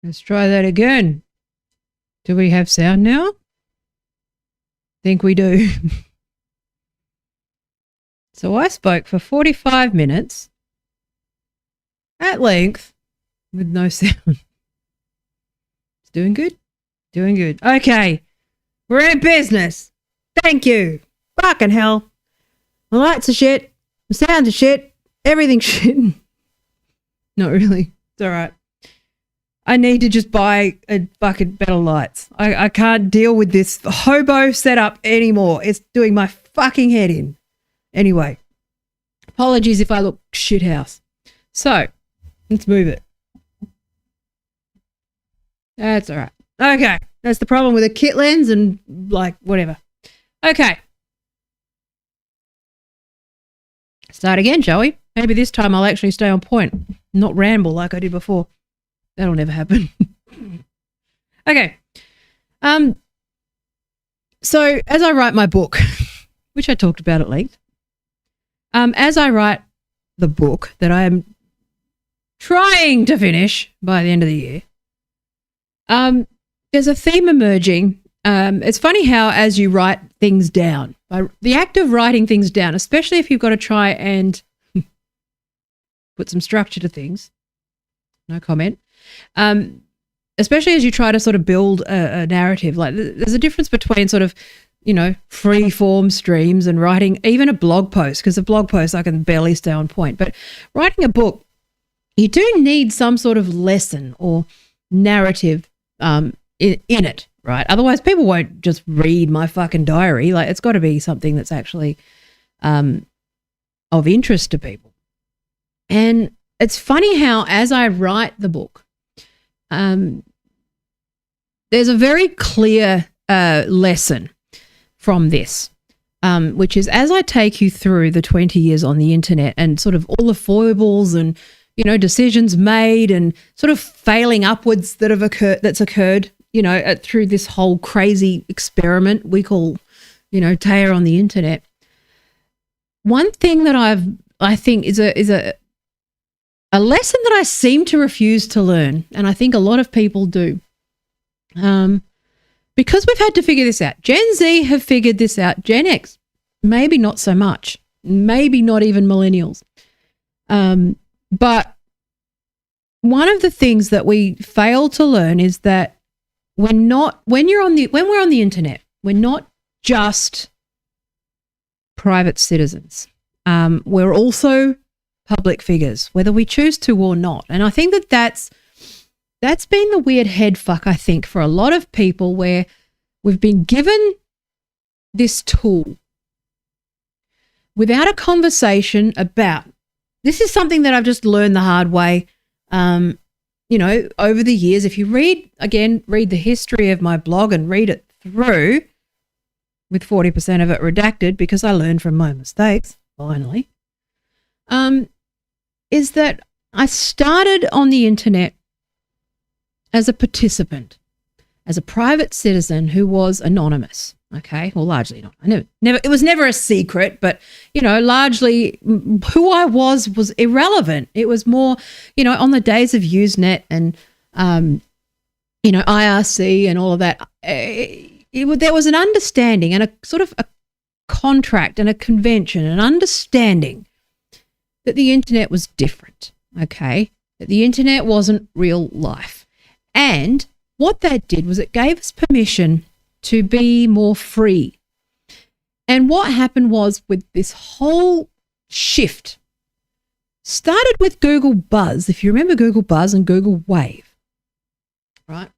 Let's try that again. Do we have sound now? Think we do. So I spoke for 45 minutes at length with no sound. It's doing good? Doing good. Okay. We're in business. Thank you. Fucking hell. The lights are shit. The sounds are shit. Everything's shit. Not really. It's all right. I need to just buy a bucket better lights. I can't deal with this hobo setup anymore. It's doing my fucking head in. Anyway, apologies if I look shithouse. So, let's move it. That's all right. Okay, that's the problem with a kit lens and like whatever. Okay. Start again, shall we? Maybe this time I'll actually stay on point, not ramble like I did before. That'll never happen. Okay. So as I write my book, which I talked about at length, as I write the book that I am trying to finish by the end of the year, there's a theme emerging. It's funny how as you write things down, by the act of writing things down, especially if you've got to try and put some structure to things, no comment, especially as you try to sort of build a narrative, like there's a difference between sort of, you know, free form streams and writing even a blog post, because a blog post I can barely stay on point, but writing a book, you do need some sort of lesson or narrative in it, right? Otherwise people won't just read my fucking diary. Like it's got to be something that's actually of interest to people. And it's funny how as I write the book, there's a very clear lesson from this, which is as I take you through the 20 years on the internet and sort of all the foibles and, you know, decisions made and sort of failing upwards that's occurred, you know, through this whole crazy experiment we call, you know, Taya on the internet. One thing that I think is a lesson that I seem to refuse to learn, and I think a lot of people do, because we've had to figure this out. Gen Z have figured this out. Gen X, maybe not so much, maybe not even millennials. But one of the things that we fail to learn is that when we're on the internet, we're not just private citizens. We're also public figures, whether we choose to or not. And I think that's been the weird head fuck, I think, for a lot of people, where we've been given this tool without a conversation about, this is something that I've just learned the hard way, you know, over the years. If you read the history of my blog and read it through with 40% of it redacted because I learned from my mistakes, finally, is that I started on the internet as a participant, as a private citizen who was anonymous, okay? Well, largely not. It was never a secret, but, you know, largely who I was irrelevant. It was more, you know, on the days of Usenet and, you know, IRC and all of that, there was an understanding and a sort of a contract and a convention, an understanding that the internet was different, okay? That the internet wasn't real life. And what that did was it gave us permission to be more free. And what happened was, with this whole shift, started with Google Buzz. If you remember Google Buzz and Google Wave, right?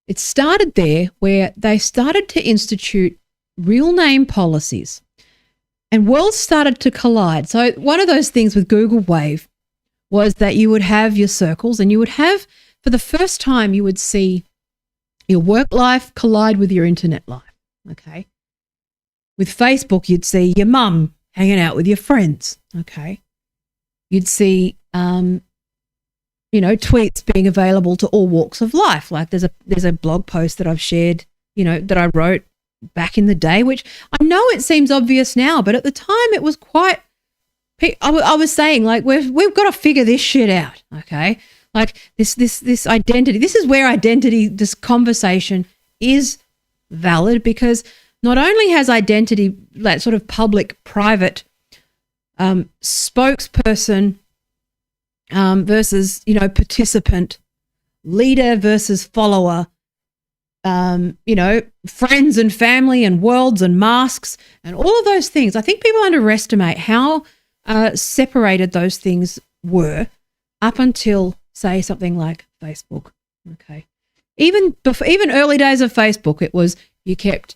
It started there, where they started to institute real name policies and worlds started to collide. So one of those things with Google Wave was that you would have your circles, and you would have, for the first time, you would see your work life collide with your internet life, okay? With Facebook, you'd see your mum hanging out with your friends, okay? You'd see, you know, tweets being available to all walks of life. Like there's a blog post that I've shared, you know, that I wrote back in the day, which I know it seems obvious now, but at the time it was quite, I was saying, like, we've got to figure this shit out, okay? Like this identity, this is where identity, this conversation is valid, because not only has identity, that sort of public, private spokesperson versus, participant, leader versus follower, friends and family and worlds and masks and all of those things. I think people underestimate how separated those things were up until, say, something like Facebook. Okay. Even early days of Facebook, it was you kept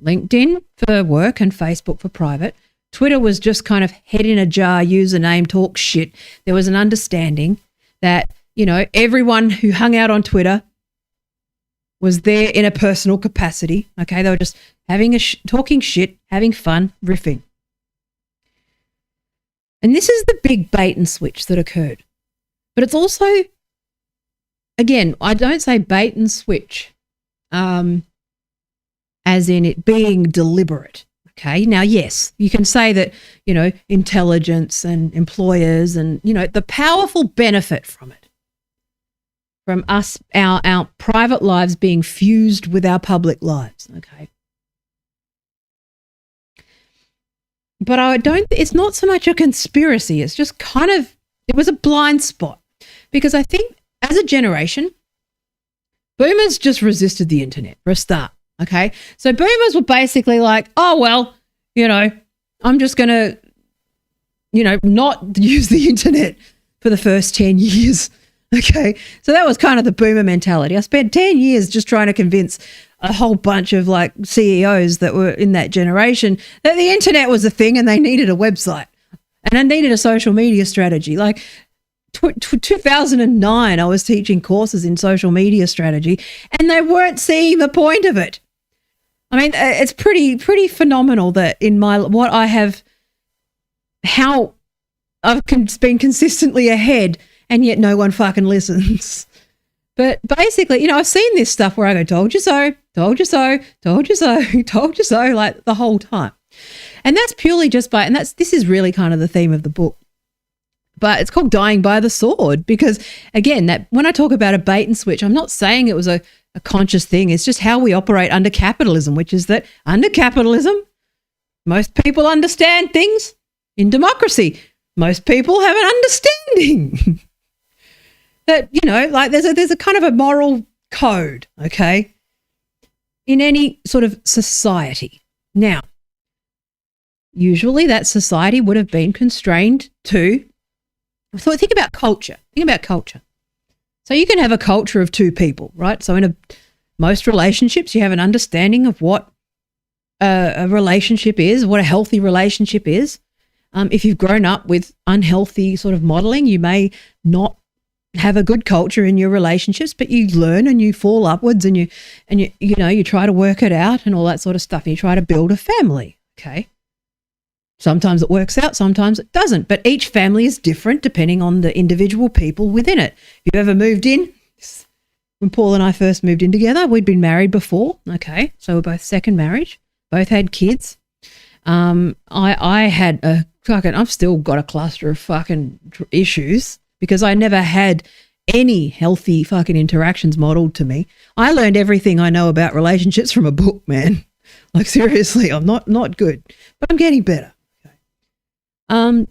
LinkedIn for work and Facebook for private. Twitter was just kind of head in a jar, username, talk shit. There was an understanding that, everyone who hung out on Twitter was there in a personal capacity. Okay. They were just having talking shit, having fun, riffing. And this is the big bait and switch that occurred. But it's also, again, I don't say bait and switch as in it being deliberate. Okay. Now, yes, you can say that, intelligence and employers and, the powerful benefit from it, from us, our private lives being fused with our public lives. Okay. But it's not so much a conspiracy. It's just it was a blind spot, because I think as a generation, boomers just resisted the internet for a start. Okay. So boomers were basically like, oh, well, I'm just going to, not use the internet for the first 10 years. Okay. So that was kind of the boomer mentality. I spent 10 years just trying to convince a whole bunch of like CEOs that were in that generation that the internet was a thing and they needed a website and they needed a social media strategy. Like 2009, I was teaching courses in social media strategy and they weren't seeing the point of it. I mean, it's pretty phenomenal that how I've been consistently ahead and yet no one fucking listens. But basically, I've seen this stuff where I go, told you so, told you so, told you so, told you so, like the whole time. And that's purely just this is really kind of the theme of the book. But it's called Dying by the Sword because, again, that when I talk about a bait and switch, I'm not saying it was a conscious thing. It's just how we operate under capitalism, which is that under capitalism, most people understand things. In democracy, most people have an understanding that, like there's a kind of a moral code, okay, in any sort of society. Now, usually that society would have been constrained to, so think about culture. So you can have a culture of two people, right? So in most relationships, you have an understanding of what a relationship is, what a healthy relationship is. If you've grown up with unhealthy sort of modeling, you may not have a good culture in your relationships, but you learn and you fall upwards and you try to work it out and all that sort of stuff. And you try to build a family, okay? Sometimes it works out, sometimes it doesn't. But each family is different depending on the individual people within it. If you ever moved in, when Paul and I first moved in together, we'd been married before, okay? So we're both second marriage, both had kids. I had I've still got a cluster of fucking issues because I never had any healthy fucking interactions modeled to me. I learned everything I know about relationships from a book, man. Like seriously, I'm not good, but I'm getting better. Okay.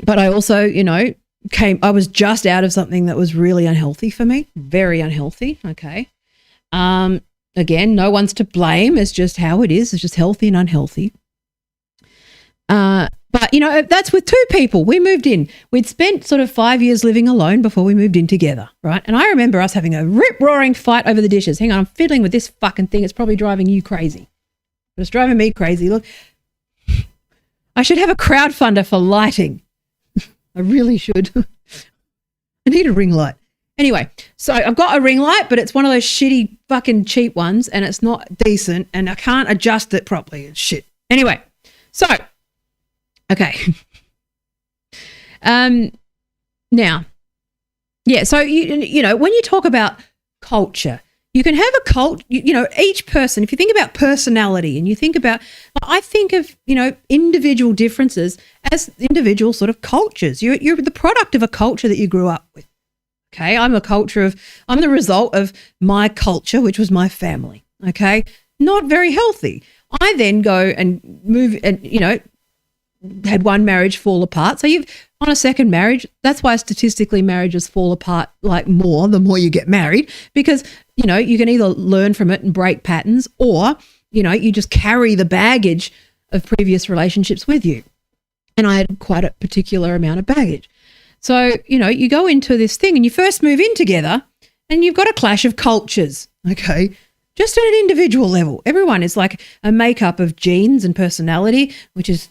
But I also, I was just out of something that was really unhealthy for me, very unhealthy. Okay. Again, no one's to blame. It's just how it is. It's just healthy and unhealthy. But, that's with two people. We moved in. We'd spent sort of 5 years living alone before we moved in together, right? And I remember us having a rip-roaring fight over the dishes. Hang on, I'm fiddling with this fucking thing. It's probably driving you crazy. It's driving me crazy. Look, I should have a crowdfunder for lighting. I really should. I need a ring light. Anyway, so I've got a ring light, but it's one of those shitty fucking cheap ones and it's not decent and I can't adjust it properly. It's shit. Anyway, so, okay. Now, yeah, so, when you talk about culture, you can have a cult, each person, if you think about personality and you think about, I think of, individual differences as individual sort of cultures. You're the product of a culture that you grew up with. Okay. I'm the result of my culture, which was my family. Okay. Not very healthy. I then go and move and, had one marriage fall apart. So you've on a second marriage, that's why statistically marriages fall apart like more the more you get married, because, you can either learn from it and break patterns, or, you just carry the baggage of previous relationships with you. And I had quite a particular amount of baggage. So, you go into this thing and you first move in together and you've got a clash of cultures, okay? Just at an individual level. Everyone is like a makeup of genes and personality, which is,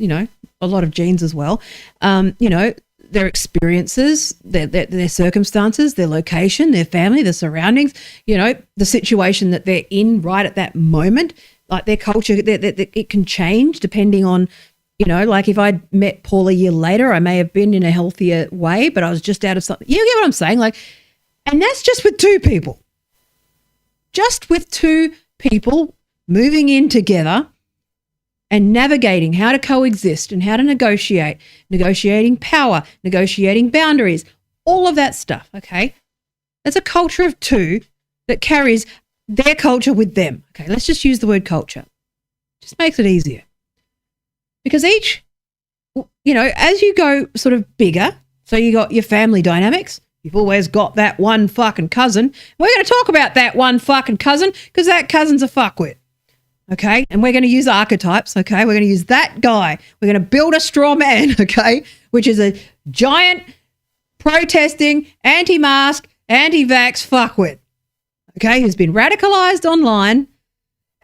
a lot of genes as well. Their experiences, their circumstances, their location, their family, their surroundings, the situation that they're in right at that moment, like their culture, it can change depending on, like if I'd met Paul a year later, I may have been in a healthier way, but I was just out of something. You get what I'm saying? Like, and that's just with two people. Just with two people moving in together and navigating how to coexist and how to negotiating power, negotiating boundaries, all of that stuff, okay? That's a culture of two that carries their culture with them. Okay, let's just use the word culture. Just makes it easier. Because each, as you go sort of bigger, so you got your family dynamics, you've always got that one fucking cousin. We're going to talk about that one fucking cousin because that cousin's a fuckwit. Okay, and we're going to use archetypes, okay? We're going to use that guy. We're going to build a straw man, okay, which is a giant protesting, anti-mask, anti-vax fuckwit, okay, who's been radicalized online,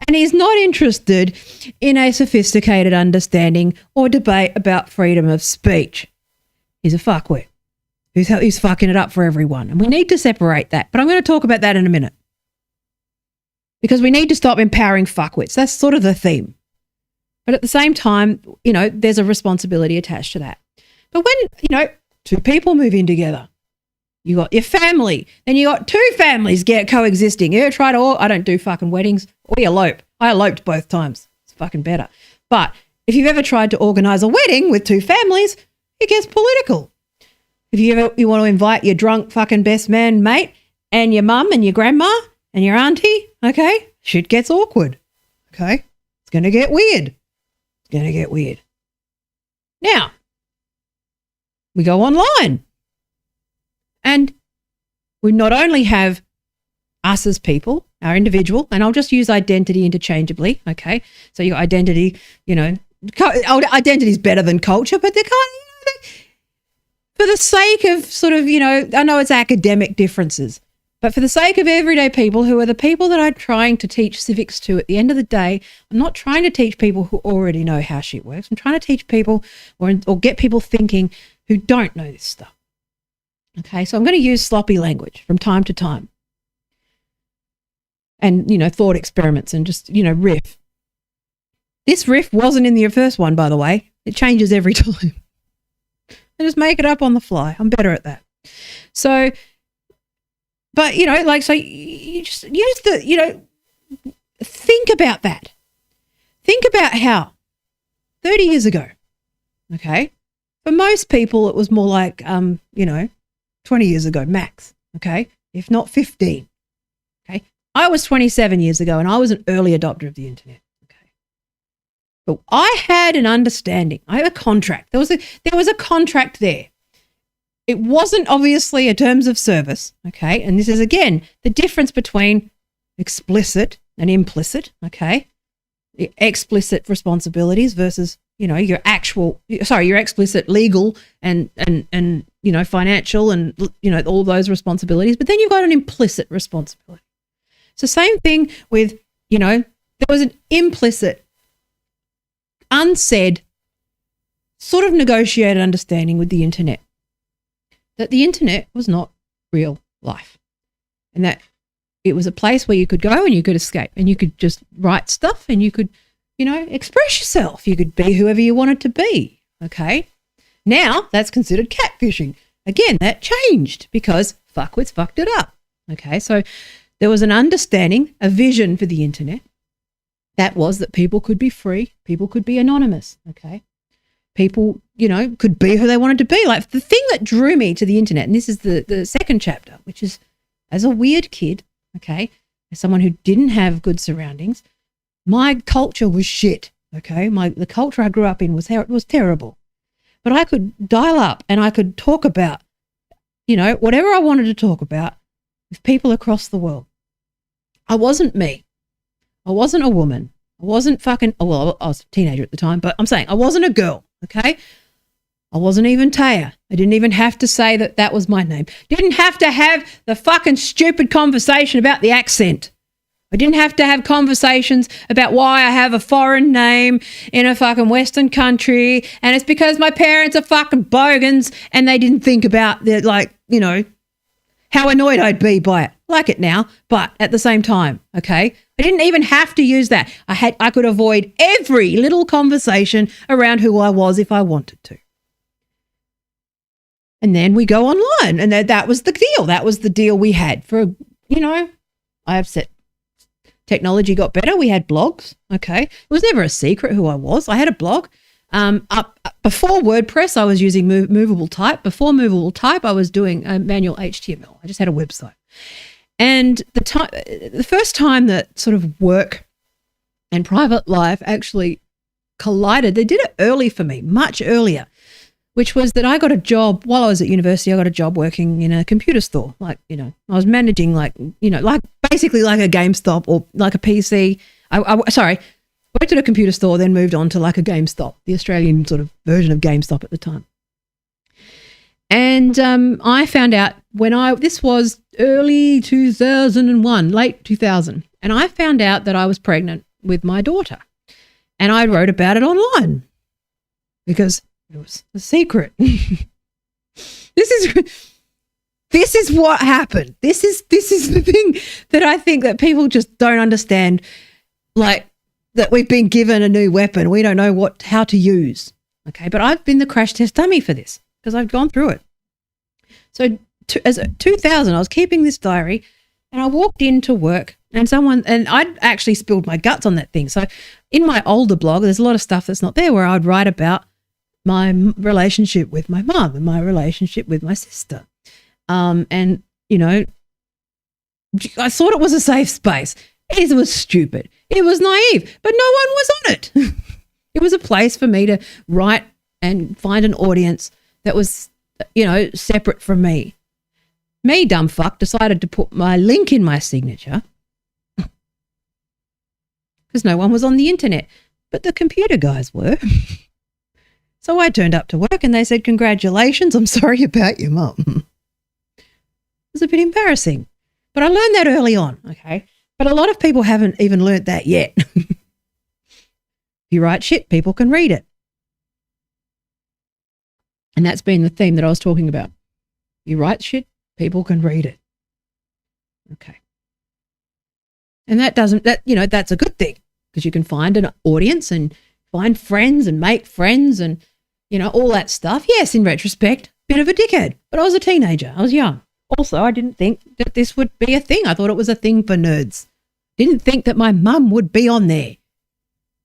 and he's not interested in a sophisticated understanding or debate about freedom of speech. He's a fuckwit who's fucking it up for everyone, and we need to separate that, but I'm going to talk about that in a minute. Because we need to stop empowering fuckwits. That's sort of the theme. But at the same time, there's a responsibility attached to that. But when, two people move in together, you got your family, then you got two families get coexisting. You ever try to, I don't do fucking weddings. We elope. I eloped both times. It's fucking better. But if you've ever tried to organise a wedding with two families, it gets political. If you want to invite your drunk fucking best man mate and your mum and your grandma and your auntie, okay, shit gets awkward, okay? It's going to get weird. It's going to get weird. Now, we go online and we not only have us as people, our individual, and I'll just use identity interchangeably, okay? So your identity, identity is better than culture, but they're kind of, for the sake of sort of, I know it's academic differences, but for the sake of everyday people who are the people that I'm trying to teach civics to at the end of the day, I'm not trying to teach people who already know how shit works. I'm trying to teach people or get people thinking who don't know this stuff. Okay, so I'm going to use sloppy language from time to time. And, thought experiments and just, riff. This riff wasn't in the first one, by the way. It changes every time. I just make it up on the fly. I'm better at that. So... But, so you just use think about that. Think about how 30 years ago, okay, for most people it was more like, 20 years ago max, okay, if not 15, okay. I was 27 years ago and I was an early adopter of the internet, okay. But I had an understanding. I had a contract. There was a contract there. It wasn't obviously a terms of service, okay? And this is, again, the difference between explicit and implicit, okay? The explicit responsibilities versus, your explicit legal and financial and, all those responsibilities. But then you've got an implicit responsibility. So same thing with, there was an implicit, unsaid, sort of negotiated understanding with the internet. That the internet was not real life and that it was a place where you could go and you could escape and you could just write stuff and you could, express yourself. You could be whoever you wanted to be, okay? Now that's considered catfishing. Again, that changed because fuckwits fucked it up, okay? So there was an understanding, a vision for the internet that was that people could be free, people could be anonymous, okay? people, could be who they wanted to be. Like the thing that drew me to the internet, and this is the second chapter, which is as a weird kid, okay, as someone who didn't have good surroundings, my culture was shit, okay? The culture I grew up in was terrible. But I could dial up and I could talk about, whatever I wanted to talk about with people across the world. I wasn't me. I wasn't a woman. I wasn't I was a teenager at the time, but I'm saying I wasn't a girl, okay? I wasn't even Taya. I didn't even have to say that was my name. Didn't have to have the fucking stupid conversation about the accent. I didn't have to have conversations about why I have a foreign name in a fucking Western country and it's because my parents are fucking bogans and they didn't think about how annoyed I'd be by it. Like it now, but at the same time, okay? I didn't even have to use that. I could avoid every little conversation around who I was if I wanted to. And then we go online and that was the deal. That was the deal we had for, I have said technology got better. We had blogs, okay? It was never a secret who I was. I had a blog. Before WordPress, I was using movable type. Before movable type, I was doing manual HTML. I just had a website. And the first time that sort of work and private life actually collided, they did it early for me, much earlier, which was that I got a job while I was at university. I got a job working in a computer store. I was managing basically like a GameStop or like a PC. Worked at a computer store, then moved on to like a GameStop, the Australian sort of version of GameStop at the time. And I found out this was early 2001, late 2000, and I found out that I was pregnant with my daughter. And I wrote about it online because it was a secret. This is what happened. This is the thing that I think that people just don't understand, like that we've been given a new weapon. We don't know how to use. Okay, but I've been the crash test dummy for this because I've gone through it. So as 2000, I was keeping this diary and I walked into work and I'd actually spilled my guts on that thing. So in my older blog, there's a lot of stuff that's not there where I'd write about my relationship with my mum and my relationship with my sister. I thought it was a safe space. It was stupid. It was naive, but no one was on it. It was a place for me to write and find an audience that was, separate from me. Me, dumb fuck, decided to put my link in my signature because no one was on the internet, but the computer guys were. So I turned up to work and they said, "Congratulations, I'm sorry about your mum." It was a bit embarrassing, but I learned that early on, okay? But a lot of people haven't even learnt that yet. If you write shit, people can read it. And that's been the theme that I was talking about. You write shit, people can read it. Okay. And that's a good thing because you can find an audience and find friends and make friends and, all that stuff. Yes, in retrospect, bit of a dickhead, but I was a teenager. I was young. Also, I didn't think that this would be a thing. I thought it was a thing for nerds. Didn't think that my mum would be on there.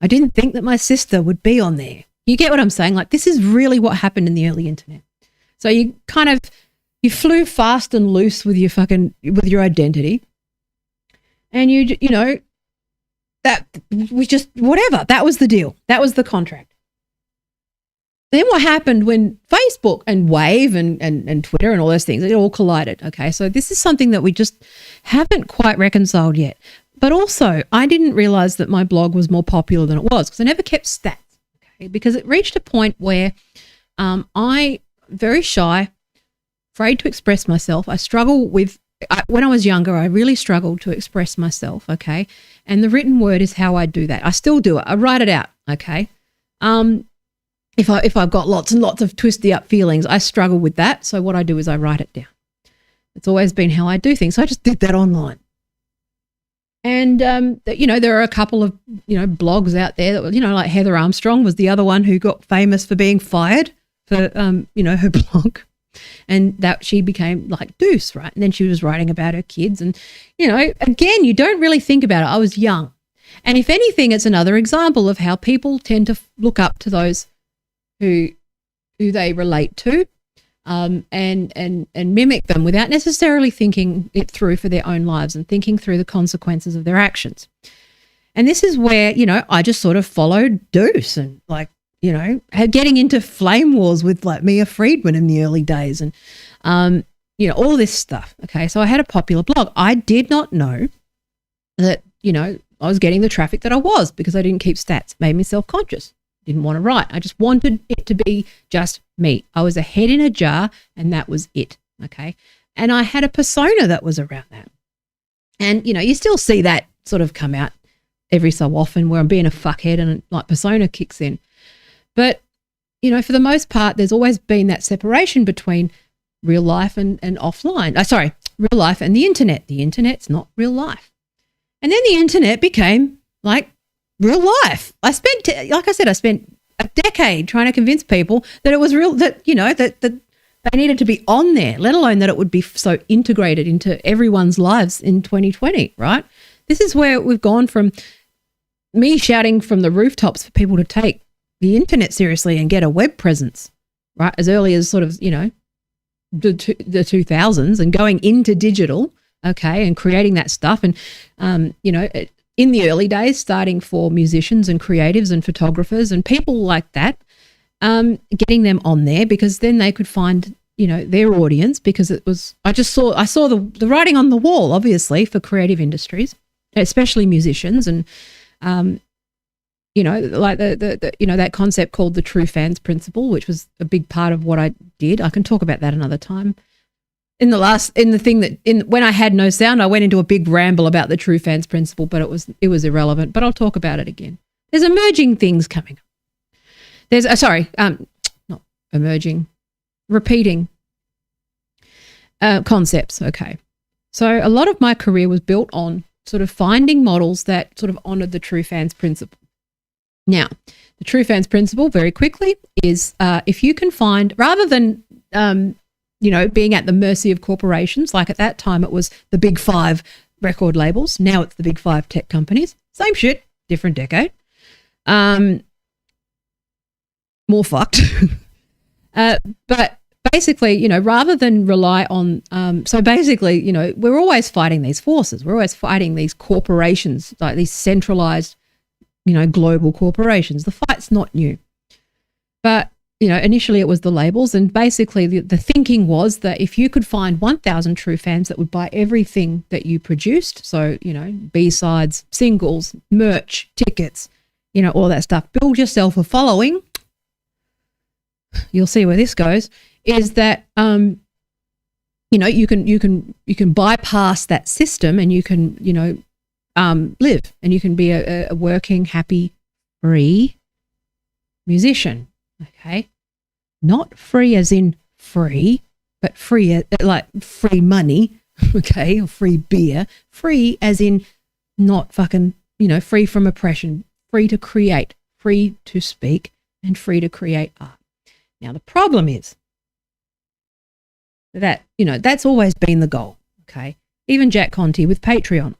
I didn't think that my sister would be on there. You get what I'm saying? Like, this is really what happened in the early internet. So you flew fast and loose with your identity. And that was just whatever. That was the deal. That was the contract. Then what happened when Facebook and Wave and Twitter and all those things, it all collided, okay? So this is something that we just haven't quite reconciled yet. But also, I didn't realize that my blog was more popular than it was because I never kept stats, okay? Because it reached a point where I, very shy, afraid to express myself. When I was younger, I really struggled to express myself, okay? And the written word is how I do that. I still do it. I write it out, okay? If I've got lots and lots of twisty up feelings, I struggle with that. So what I do is I write it down. It's always been how I do things. So I just did that online. And, there are a couple of, blogs out there that, like Heather Armstrong was the other one who got famous for being fired for, her blog. And that she became like Deuce, right? And then she was writing about her kids. And, again, you don't really think about it. I was young. And if anything, it's another example of how people tend to look up to those who they relate to, and mimic them without necessarily thinking it through for their own lives and thinking through the consequences of their actions. And this is where, I just sort of followed Deuce and getting into flame wars with like Mia Friedman in the early days and, all this stuff. Okay. So I had a popular blog. I did not know that, I was getting the traffic that I was because I didn't keep stats. It made me self-conscious. Didn't want to write. I just wanted it to be just me. I was a head in a jar and that was it. Okay. And I had a persona that was around that. And, you still see that sort of come out every so often where I'm being a fuckhead and like persona kicks in. But, for the most part, there's always been that separation between real life and offline. Real life and the internet. The internet's not real life. And then the internet became like real life. I spent a decade trying to convince people that it was real, that they needed to be on there, let alone that it would be so integrated into everyone's lives in 2020, right? This is where we've gone from me shouting from the rooftops for people to take the internet seriously and get a web presence, right? As early as sort of, the 2000s and going into digital, okay, and creating that stuff. And, in the early days, starting for musicians and creatives and photographers and people like that, getting them on there because then they could find, their audience because it was, I saw the writing on the wall, obviously, for creative industries, especially musicians and, like that concept called the true fans principle, which was a big part of what I did. I can talk about that another time. When I had no sound, I went into a big ramble about the true fans principle, but it was irrelevant, but I'll talk about it again. There's emerging things coming up. There's, not emerging, repeating concepts. Okay. So a lot of my career was built on sort of finding models that sort of honored the true fans principle. Now, the true fans principle, very quickly, is if you can find, rather than, being at the mercy of corporations, like at that time it was the big 5 record labels. Now it's the big 5 tech companies. Same shit, different decade. More fucked. But basically, rather than rely on, we're always fighting these forces. We're always fighting these corporations, like these centralized, global corporations. The fight's not new. But, initially it was the labels, and basically the thinking was that if you could find 1,000 true fans that would buy everything that you produced, so, B-sides, singles, merch, tickets, all that stuff, build yourself a following, you'll see where this goes, is that, you can bypass that system and you can, live and you can be a working, happy, free musician. Okay. Not free as in free, but free, like free money. Okay. Or free beer. Free as in not fucking, free from oppression, free to create, free to speak, and free to create art. Now, the problem is that, that's always been the goal. Okay. Even Jack Conte with Patreon.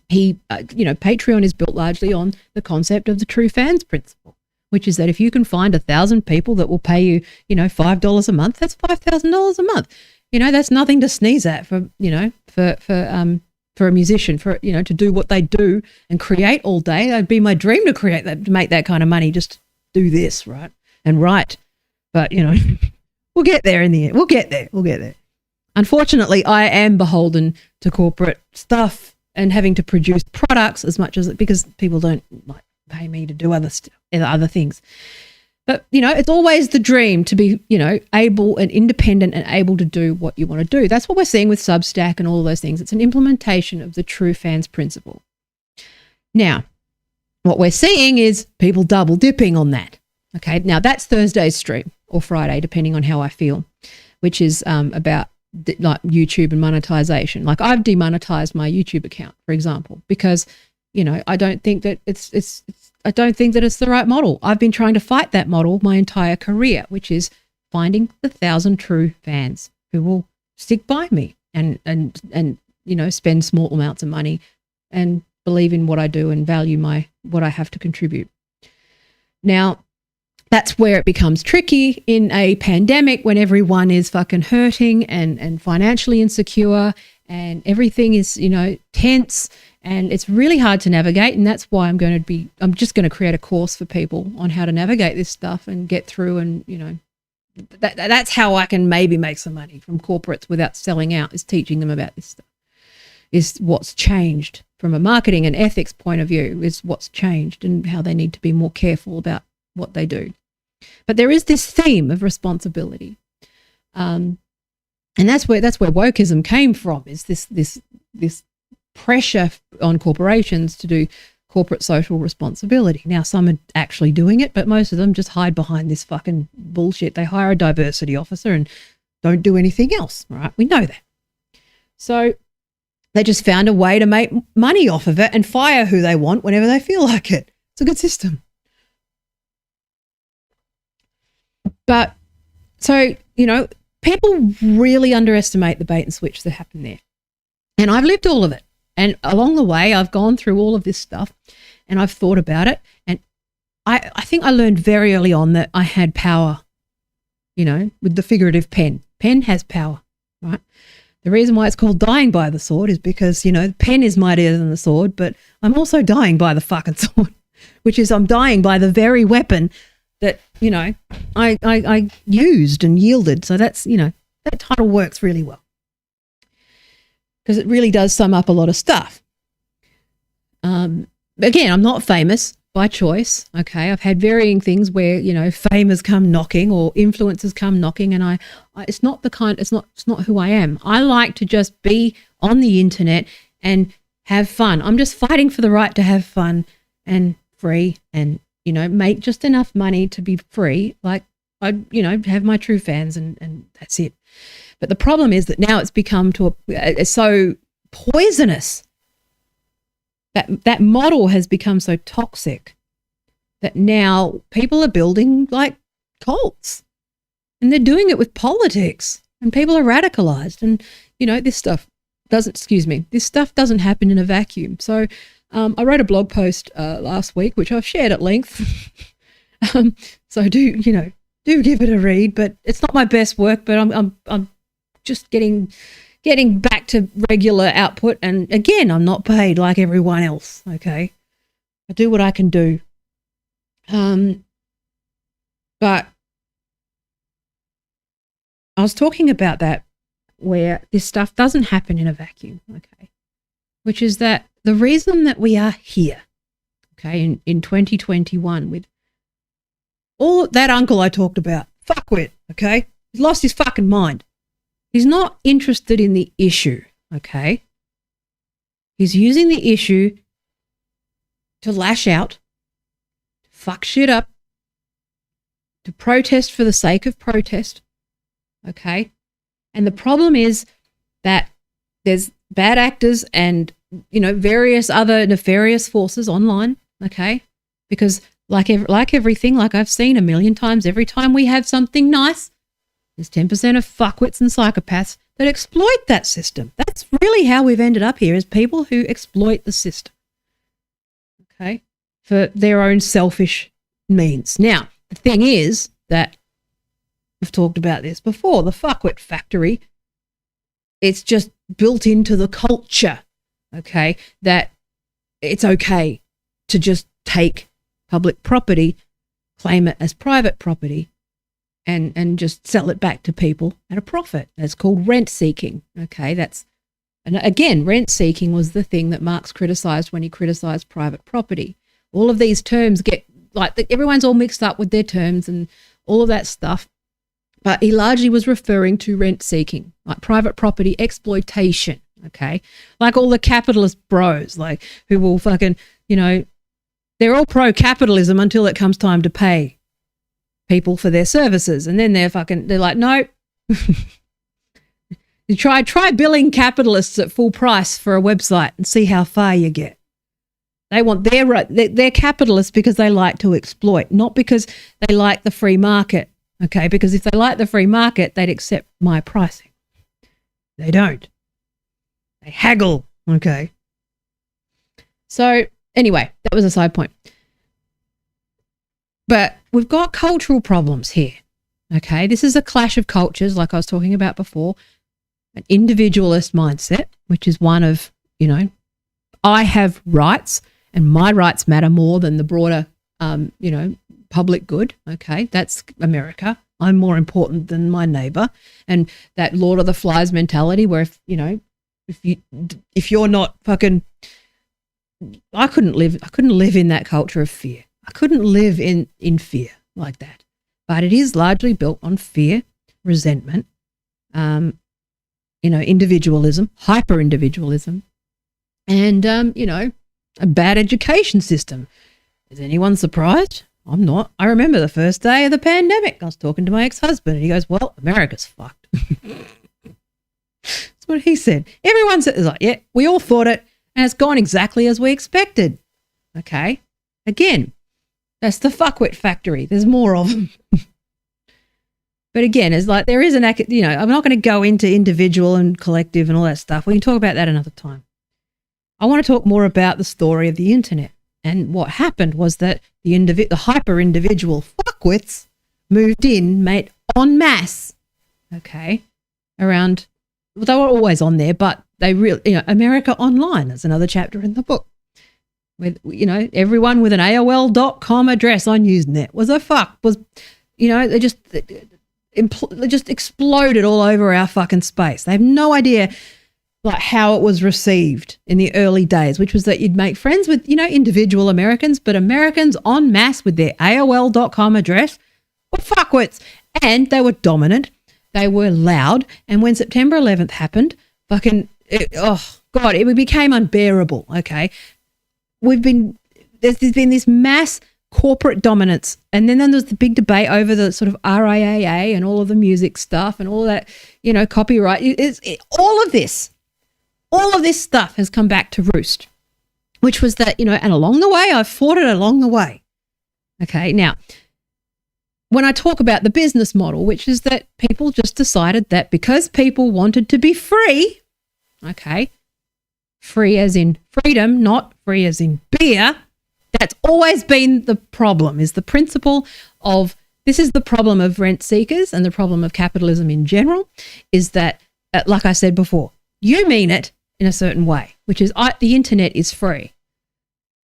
He, Patreon is built largely on the concept of the true fans principle, which is that if you can find 1,000 people that will pay you, $5 a month, that's $5,000 a month. That's nothing to sneeze at for a musician, to do what they do and create all day. It'd be my dream to create that, to make that kind of money, just do this, right? And write. But, we'll get there in the end. We'll get there. Unfortunately, I am beholden to corporate stuff and having to produce products as much as because people don't pay me to do other things. But, it's always the dream to be, able and independent and able to do what you want to do. That's what we're seeing with Substack and all those things. It's an implementation of the true fans principle. Now, what we're seeing is people double dipping on that. Okay. Now that's Thursday's stream or Friday, depending on how I feel, which is about like YouTube and monetization. Like I've demonetized my YouTube account, for example, because, I don't think that it's the right model. I've been trying to fight that model my entire career, which is finding the 1,000 true fans who will stick by me and spend small amounts of money and believe in what I do and value what I have to contribute. Now, that's where it becomes tricky in a pandemic when everyone is fucking hurting and financially insecure and everything is, tense, and it's really hard to navigate. And that's why I'm just going to create a course for people on how to navigate this stuff and get through. And, that's how I can maybe make some money from corporates without selling out, is teaching them about this stuff. Is what's changed from a marketing and ethics point of view, is what's changed and how they need to be more careful about what they do. But there is this theme of responsibility. And that's where wokeism came from, is this pressure on corporations to do corporate social responsibility. Now, some are actually doing it, but most of them just hide behind this fucking bullshit. They hire a diversity officer and don't do anything else, right? We know that. So they just found a way to make money off of it and fire who they want whenever they feel like it. It's a good system. But so, people really underestimate the bait and switch that happened there. And I've lived all of it. And along the way, I've gone through all of this stuff and I've thought about it. And I think I learned very early on that I had power, with the figurative pen. Pen has power, right? The reason why it's called dying by the sword is because, the pen is mightier than the sword, but I'm also dying by the fucking sword, which is I'm dying by the very weapon that, I used and yielded. So that's, that title works really well because it really does sum up a lot of stuff. Again, I'm not famous by choice. Okay. I've had varying things where, fame has come knocking or influence has come knocking, and it's not who I am. I like to just be on the internet and have fun. I'm just fighting for the right to have fun and free and, make just enough money to be free. Like I, have my true fans and that's it. But the problem is that now it's become it's so poisonous. That model has become so toxic that now people are building like cults, and they're doing it with politics, and people are radicalized. And, this stuff doesn't happen in a vacuum. So I wrote a blog post last week, which I've shared at length. So do give it a read, but it's not my best work, but I'm just getting back to regular output. And again, I'm not paid like everyone else. Okay. I do what I can do. But I was talking about that, where this stuff doesn't happen in a vacuum. Okay. Which is that the reason that we are here, okay, in 2021 with all that uncle I talked about, fuckwit, okay, he's lost his fucking mind. He's not interested in the issue, okay? He's using the issue to lash out, to fuck shit up, to protest for the sake of protest, okay? And the problem is that there's bad actors and, various other nefarious forces online, okay? Because like everything, like I've seen a million times, every time we have something nice, there's 10% of fuckwits and psychopaths that exploit that system. That's really how we've ended up here, is people who exploit the system, okay, for their own selfish means. Now, the thing is that we've talked about this before, the fuckwit factory, it's just built into the culture, okay, that it's okay to just take public property, claim it as private property, and just sell it back to people at a profit. That's called rent seeking. Okay, and again, rent seeking was the thing that Marx criticized when he criticized private property. All of these terms everyone's all mixed up with their terms and all of that stuff. But he largely was referring to rent seeking, like private property exploitation. Okay, like all the capitalist bros, like who will fucking, they're all pro-capitalism until it comes time to pay people for their services, and then they're like, no. You try billing capitalists at full price for a website and see how far you get. They want they're capitalists because they like to exploit, not because they like the free market. Okay, because if they like the free market, they'd accept my pricing. They don't. They haggle. Okay. So anyway, that was a side point. But we've got cultural problems here. Okay, this is a clash of cultures, like I was talking about before. An individualist mindset, which is one of, I have rights and my rights matter more than the broader, public good. Okay, that's America. I'm more important than my neighbor. And that Lord of the Flies mentality where if you're not fucking, I couldn't live in that culture of fear. I couldn't live in fear like that. But it is largely built on fear, resentment, individualism, hyper-individualism, and, a bad education system. Is anyone surprised? I'm not. I remember the first day of the pandemic. I was talking to my ex-husband and he goes, well, America's fucked. That's what he said. Everyone said, like, yeah, we all thought it and it's gone exactly as we expected. Okay. Again, that's the fuckwit factory. There's more of them. But again, it's like there is I'm not going to go into individual and collective and all that stuff. We can talk about that another time. I want to talk more about the story of the internet. And what happened was that the hyper-individual fuckwits moved in, made en masse, okay, around, well, they were always on there, but they really, America Online is another chapter in the book. With, everyone with an AOL.com address on Usenet they just exploded all over our fucking space. They have no idea like how it was received in the early days, which was that you'd make friends with, individual Americans, but Americans en masse with their AOL.com address were fuckwits. And they were dominant. They were loud. And when September 11th happened, it became unbearable, okay? There's been this mass corporate dominance. And then there's the big debate over the sort of RIAA and all of the music stuff and all that, copyright. All of this stuff has come back to roost, which was that, and along the way, I've fought it along the way. Okay. Now, when I talk about the business model, which is that people just decided that because people wanted to be free, okay, free as in freedom, not free as in beer, that's always been the problem, is the principle of, this is the problem of rent seekers and the problem of capitalism in general, is that, like I said before, you mean it in a certain way, which is the internet is free.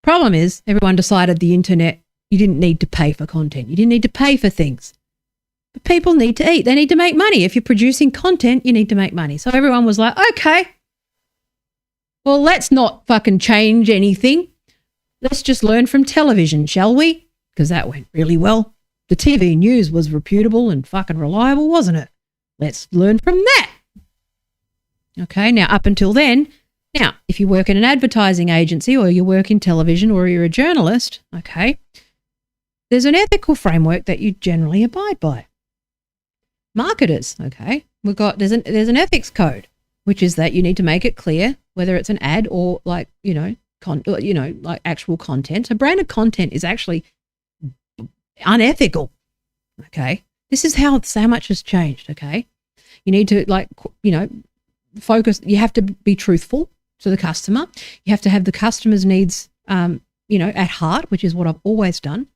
Problem is, everyone decided the internet, you didn't need to pay for content. You didn't need to pay for things. But people need to eat. They need to make money. If you're producing content, you need to make money. So everyone was like, okay, well, let's not fucking change anything. Let's just learn from television, shall we? Because that went really well. The TV news was reputable and fucking reliable, wasn't it? Let's learn from that. Okay, now up until then, if you work in an advertising agency or you work in television or you're a journalist, okay, there's an ethical framework that you generally abide by. Marketers, okay, there's an ethics code, which is that you need to make it clear whether it's an ad or like actual content. So branded content is actually unethical. Okay, this is how so much has changed. Okay, you need to focus. You have to be truthful to the customer. You have to have the customer's needs, at heart, which is what I've always done.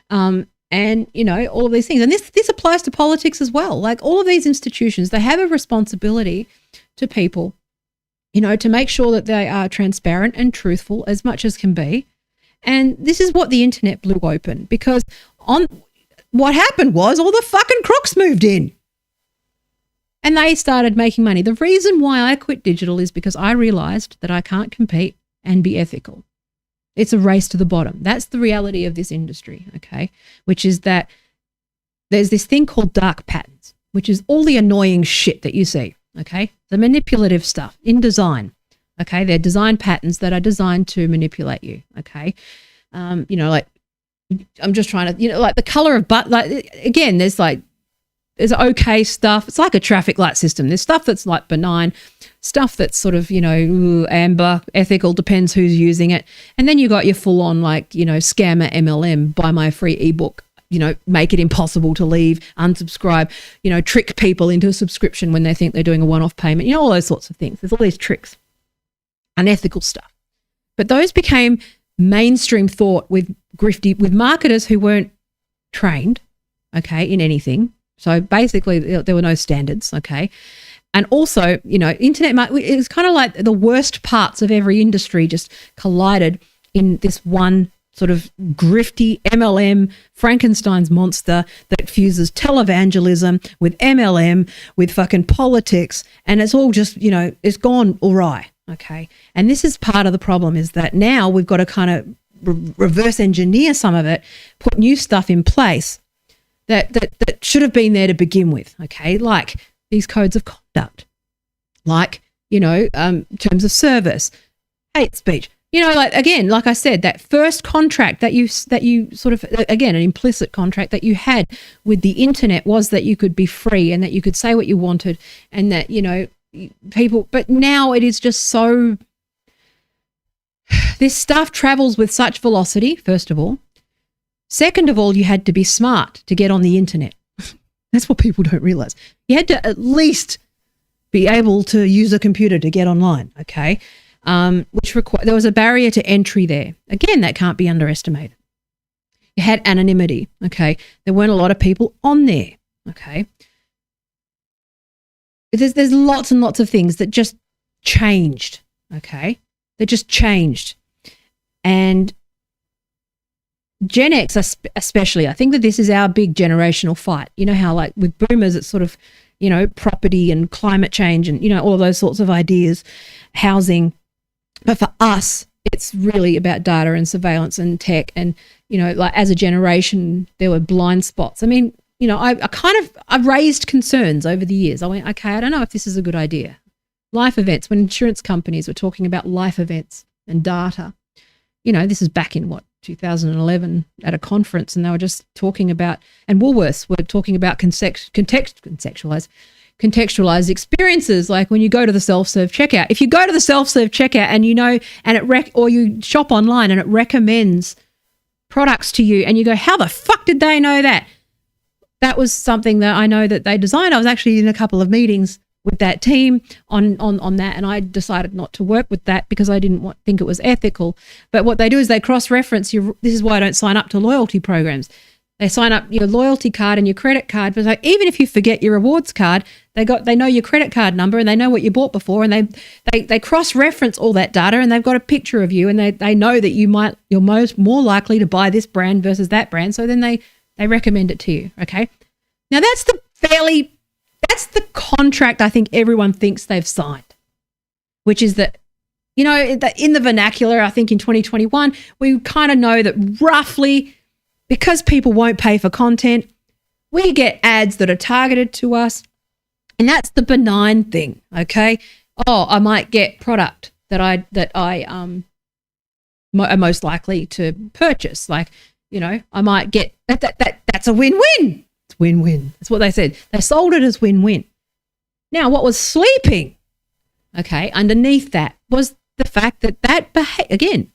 And all of these things. And this applies to politics as well. Like all of these institutions, they have a responsibility to people, to make sure that they are transparent and truthful as much as can be. And this is what the internet blew open, because what happened was all the fucking crooks moved in. And they started making money. The reason why I quit digital is because I realized that I can't compete and be ethical. It's a race to the bottom. That's the reality of this industry, okay? Which is that there's this thing called dark patterns, which is all the annoying shit that you see, okay? The manipulative stuff in design, okay? They're design patterns that are designed to manipulate you, okay? Like I'm just trying to, like the color of again, there's okay stuff. It's like a traffic light system. There's stuff that's like benign, stuff that's sort of, amber, ethical, depends who's using it. And then you got your full on scammer MLM, buy my free ebook, make it impossible to leave, unsubscribe, trick people into a subscription when they think they're doing a one-off payment, all those sorts of things. There's all these tricks, unethical stuff. But those became mainstream thought with marketers who weren't trained, okay, in anything. So basically there were no standards, okay. And also, internet, it was kind of like the worst parts of every industry just collided in this one sort of grifty MLM Frankenstein's monster that fuses televangelism with MLM, with fucking politics, and it's all just, it's gone awry, okay? And this is part of the problem, is that now we've got to kind of reverse engineer some of it, put new stuff in place that should have been there to begin with, okay? Like these codes of conduct, like, terms of service, hate speech. Again, like I said, that first contract that you sort of, again, an implicit contract that you had with the internet was that you could be free and that you could say what you wanted, and that, people, but now it is just so, this stuff travels with such velocity, first of all. Second of all, you had to be smart to get on the internet. That's what people don't realize. You had to at least be able to use a computer to get online, okay? There was a barrier to entry there. Again, that can't be underestimated. You had anonymity, okay? There weren't a lot of people on there, okay? There's lots and lots of things that just changed, okay? That just changed. And Gen X especially, I think that this is our big generational fight. You know how like with boomers it's sort of, property and climate change and, all of those sorts of ideas, housing. But for us, it's really about data and surveillance and tech. And, like as a generation, there were blind spots. I mean, I raised concerns over the years. I went, okay, I don't know if this is a good idea. Life events, when insurance companies were talking about life events and data, this is back in 2011 at a conference, and they were just talking about, and Woolworths were talking about contextualized experiences, like when you go to the self-serve checkout. If you go to the self-serve checkout and or you shop online and it recommends products to you and you go, how the fuck did they know that? That was something that I know that they designed. I was actually in a couple of meetings with that team on that, and I decided not to work with that because I didn't think it was ethical. But what they do is they cross-reference this is why I don't sign up to loyalty programs. They sign up your loyalty card and your credit card, but like, even if you forget your rewards card, they know your credit card number and they know what you bought before, and they cross-reference all that data, and they've got a picture of you, and they know that you're more likely to buy this brand versus that brand, so then they recommend it to you. Okay, now that's the contract I think everyone thinks they've signed, which is that, in the vernacular, I think in 2021, we kind of know that roughly, because people won't pay for content, we get ads that are targeted to us, and that's the benign thing, okay? Oh, I might get product that I am most likely to purchase. Like, I might get that's a win-win. It's win-win. That's what they said. They sold it as win-win. Now, what was sleeping, okay, underneath that was the fact that again,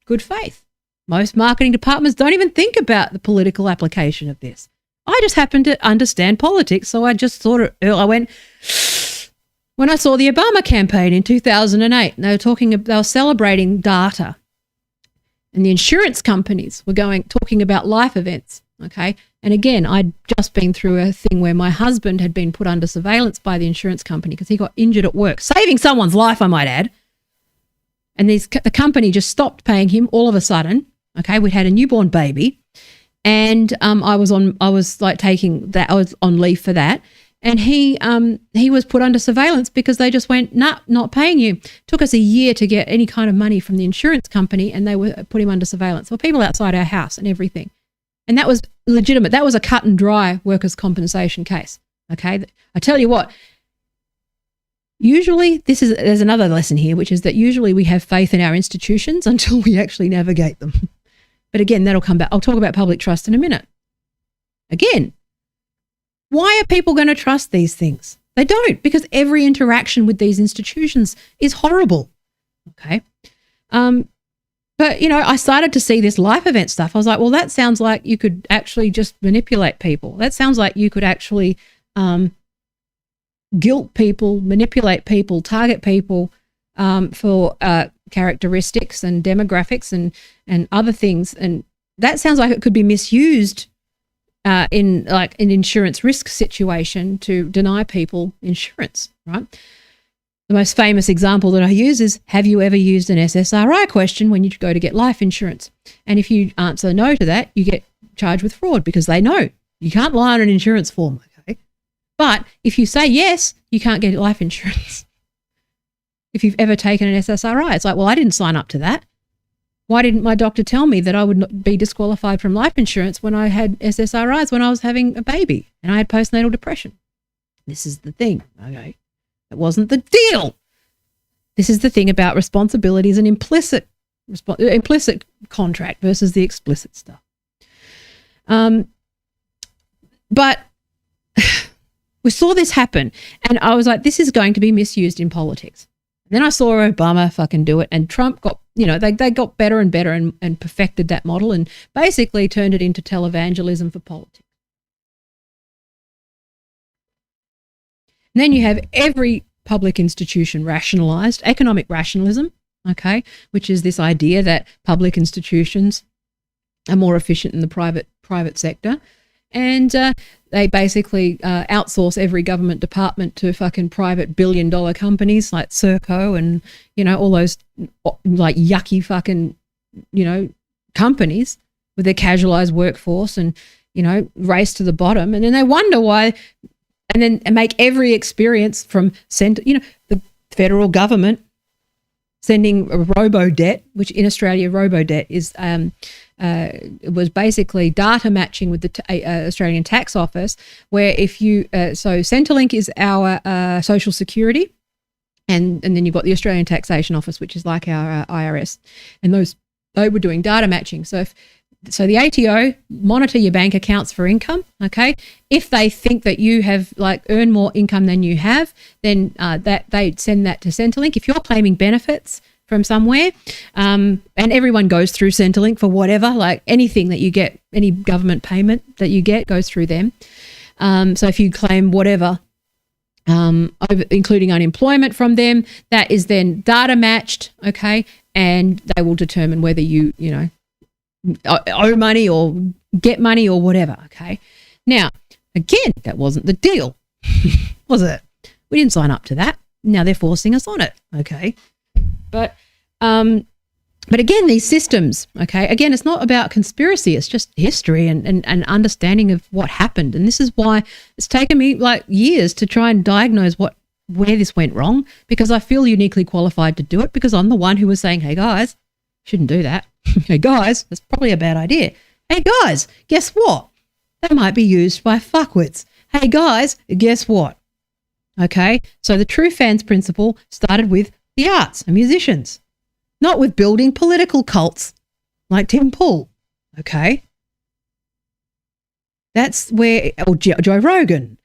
good faith. Most marketing departments don't even think about the political application of this. I just happen to understand politics, so I just I went, when I saw the Obama campaign in 2008, and they were celebrating data, and the insurance companies were talking about life events, okay? And again, I'd just been through a thing where my husband had been put under surveillance by the insurance company because he got injured at work, saving someone's life, I might add. And the company just stopped paying him all of a sudden. Okay, we'd had a newborn baby, and I was on leave for that, and he was put under surveillance because they just went, nah, not paying you. It took us a year to get any kind of money from the insurance company, and they put him under surveillance. There were people outside our house and everything, and that was legitimate. That was a cut and dry workers' compensation case. Okay, I tell you what. Usually, there's another lesson here, which is that usually we have faith in our institutions until we actually navigate them. But again, that'll come back. I'll talk about public trust in a minute. Again, why are people going to trust these things? They don't, because every interaction with these institutions is horrible. Okay. But, I started to see this life event stuff. I was like, well, that sounds like you could actually just manipulate people. That sounds like you could actually guilt people, manipulate people, target people for characteristics and demographics and other things. And that sounds like it could be misused in like an insurance risk situation to deny people insurance, right? The most famous example that I use is, have you ever used an SSRI question when you go to get life insurance? And if you answer no to that, you get charged with fraud because they know you can't lie on an insurance form, okay? But if you say yes, you can't get life insurance. If you've ever taken an SSRI, it's like, well, I didn't sign up to that. Why didn't my doctor tell me that I would not be disqualified from life insurance when I had SSRIs when I was having a baby and I had postnatal depression? This is the thing, okay? It wasn't the deal. This is the thing about responsibility is an implicit contract versus the explicit stuff. But we saw this happen, and I was like, this is going to be misused in politics. And then I saw Obama fucking do it, and Trump got, they got better and better and perfected that model and basically turned it into televangelism for politics. And then you have every public institution rationalised, economic rationalism, okay, which is this idea that public institutions are more efficient than the private sector. And they basically outsource every government department to fucking private billion-dollar companies like Serco and, all those like yucky fucking, companies with their casualised workforce and, race to the bottom. And then they wonder why, and then make every experience from the federal government sending a robo-debt, which in Australia robo-debt is it was basically data matching with the Australian Tax Office, where if you so Centrelink is our social security, and then you've got the Australian Taxation Office, which is like our IRS, and they were doing data matching. So the ATO monitor your bank accounts for income, okay? If they think that you have earned more income than you have, then that they send that to Centrelink. If you're claiming benefits from somewhere, and everyone goes through Centrelink for whatever, like anything that you get, any government payment that you get goes through them. So if you claim whatever, including unemployment from them, that is then data matched, okay? And they will determine whether you owe money or get money or whatever, okay? Now, again, that wasn't the deal, was it? We didn't sign up to that. Now they're forcing us on it, okay? But again, these systems, okay, again, it's not about conspiracy, it's just history and understanding of what happened. And this is why it's taken me years to try and diagnose where this went wrong, because I feel uniquely qualified to do it, because I'm the one who was saying, hey guys, shouldn't do that. Hey guys, that's probably a bad idea. Hey guys, guess what? That might be used by fuckwits. Hey guys, guess what? Okay, so the true fans principle started with the arts and musicians, not with building political cults like Tim Pool. Okay, that's where, or Joe Rogan.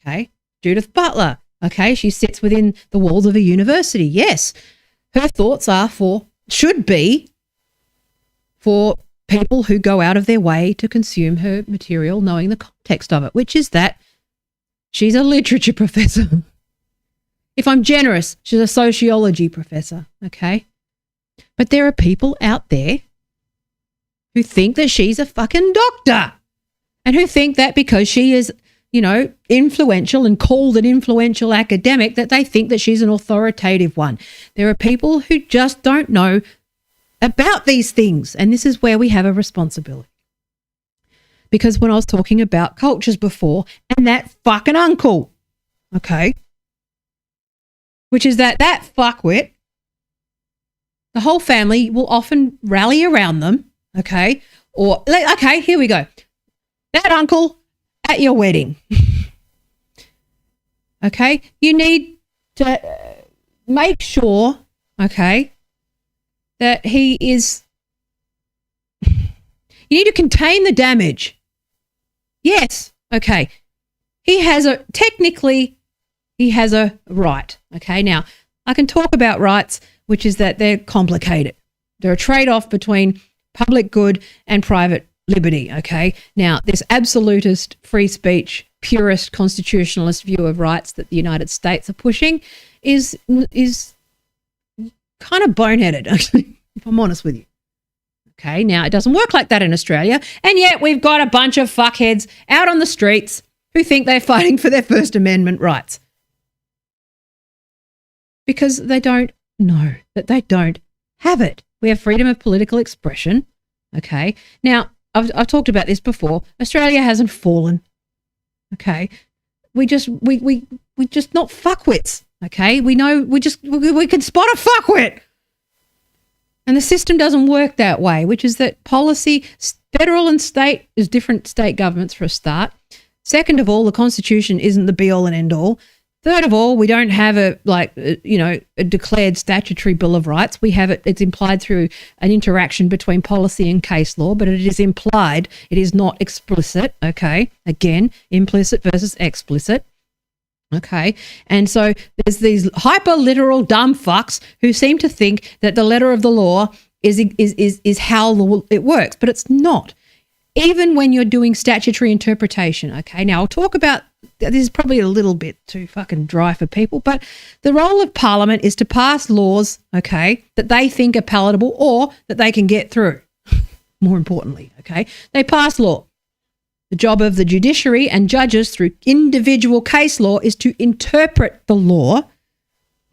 Okay, Judith Butler. Okay, she sits within the walls of a university. Yes, her thoughts should be for people who go out of their way to consume her material, knowing the context of it, which is that she's a literature professor. If I'm generous, she's a sociology professor, okay? But there are people out there who think that she's a fucking doctor and who think that because she is, influential and called an influential academic, that they think that she's an authoritative one. There are people who just don't know about these things, and this is where we have a responsibility. Because when I was talking about cultures before, and that fucking uncle, okay, which is that fuckwit, the whole family will often rally around them, okay, or, okay, here we go, that uncle at your wedding, okay, you need to make sure, okay, that he is, you need to contain the damage. Yes, okay. Technically, he has a right, okay? Now, I can talk about rights, which is that they're complicated. They're a trade-off between public good and private liberty, okay? Now, this absolutist free speech, purist constitutionalist view of rights that the United States are pushing is kind of boneheaded, actually, if I'm honest with you. Okay, now it doesn't work like that in Australia, and yet we've got a bunch of fuckheads out on the streets who think they're fighting for their First Amendment rights because they don't know that they don't have it. We have freedom of political expression. Okay, now I've talked about this before. Australia hasn't fallen. Okay, we just not fuckwits. Okay, we know we can spot a fuckwit. And the system doesn't work that way, which is that policy, federal and state, is different state governments for a start. Second of all, the Constitution isn't the be all and end all. Third of all, we don't have a declared statutory Bill of Rights. We have it, it's implied through an interaction between policy and case law, but it is implied, it is not explicit, okay? Again, implicit versus explicit. Okay, and so there's these hyper-literal dumb fucks who seem to think that the letter of the law is how it works, but it's not. Even when you're doing statutory interpretation, okay? Now, I'll talk about, this is probably a little bit too fucking dry for people, but the role of Parliament is to pass laws, okay, that they think are palatable or that they can get through, more importantly, okay? They pass law. The job of the judiciary and judges through individual case law is to interpret the law,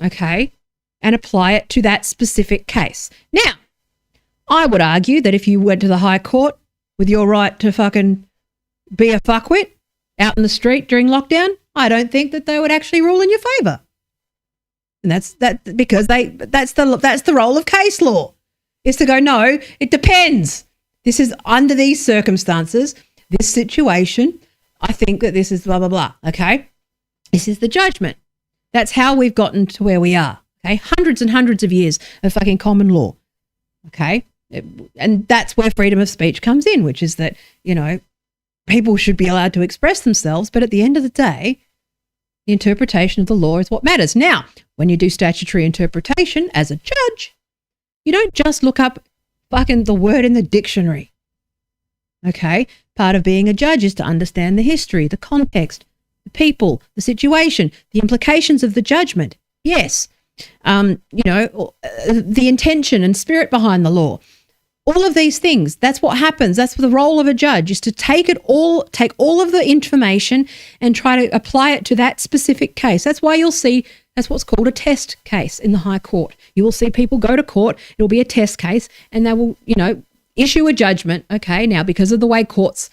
okay, and apply it to that specific case. Now, I would argue that if you went to the High Court with your right to fucking be a fuckwit out in the street during lockdown, I don't think that they would actually rule in your favour. And that's because that's the role of case law, is to go, no, it depends. This is under these circumstances, this situation, I think that this is blah, blah, blah, okay? This is the judgment. That's how we've gotten to where we are, okay? Hundreds and hundreds of years of fucking common law, okay? And that's where freedom of speech comes in, which is that, people should be allowed to express themselves, but at the end of the day, the interpretation of the law is what matters. Now, when you do statutory interpretation as a judge, you don't just look up fucking the word in the dictionary, okay? Part of being a judge is to understand the history, the context, the people, the situation, the implications of the judgment. Yes. The intention and spirit behind the law. All of these things, that's what happens. That's the role of a judge, is to take all of the information and try to apply it to that specific case. That's why you'll see, that's what's called a test case in the High Court. You will see people go to court, it'll be a test case, and they will, issue a judgment, okay, now because of the way courts,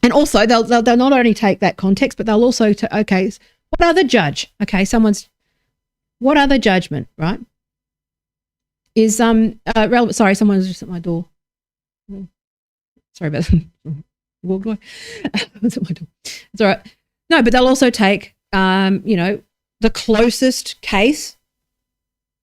and also they'll not only take that context, but they'll also, what other judge, okay, what other judgment, right, is relevant. Sorry, someone's just at my door. Sorry about that. Walk away. It's at my door. It's all right. No, but they'll also take, the closest case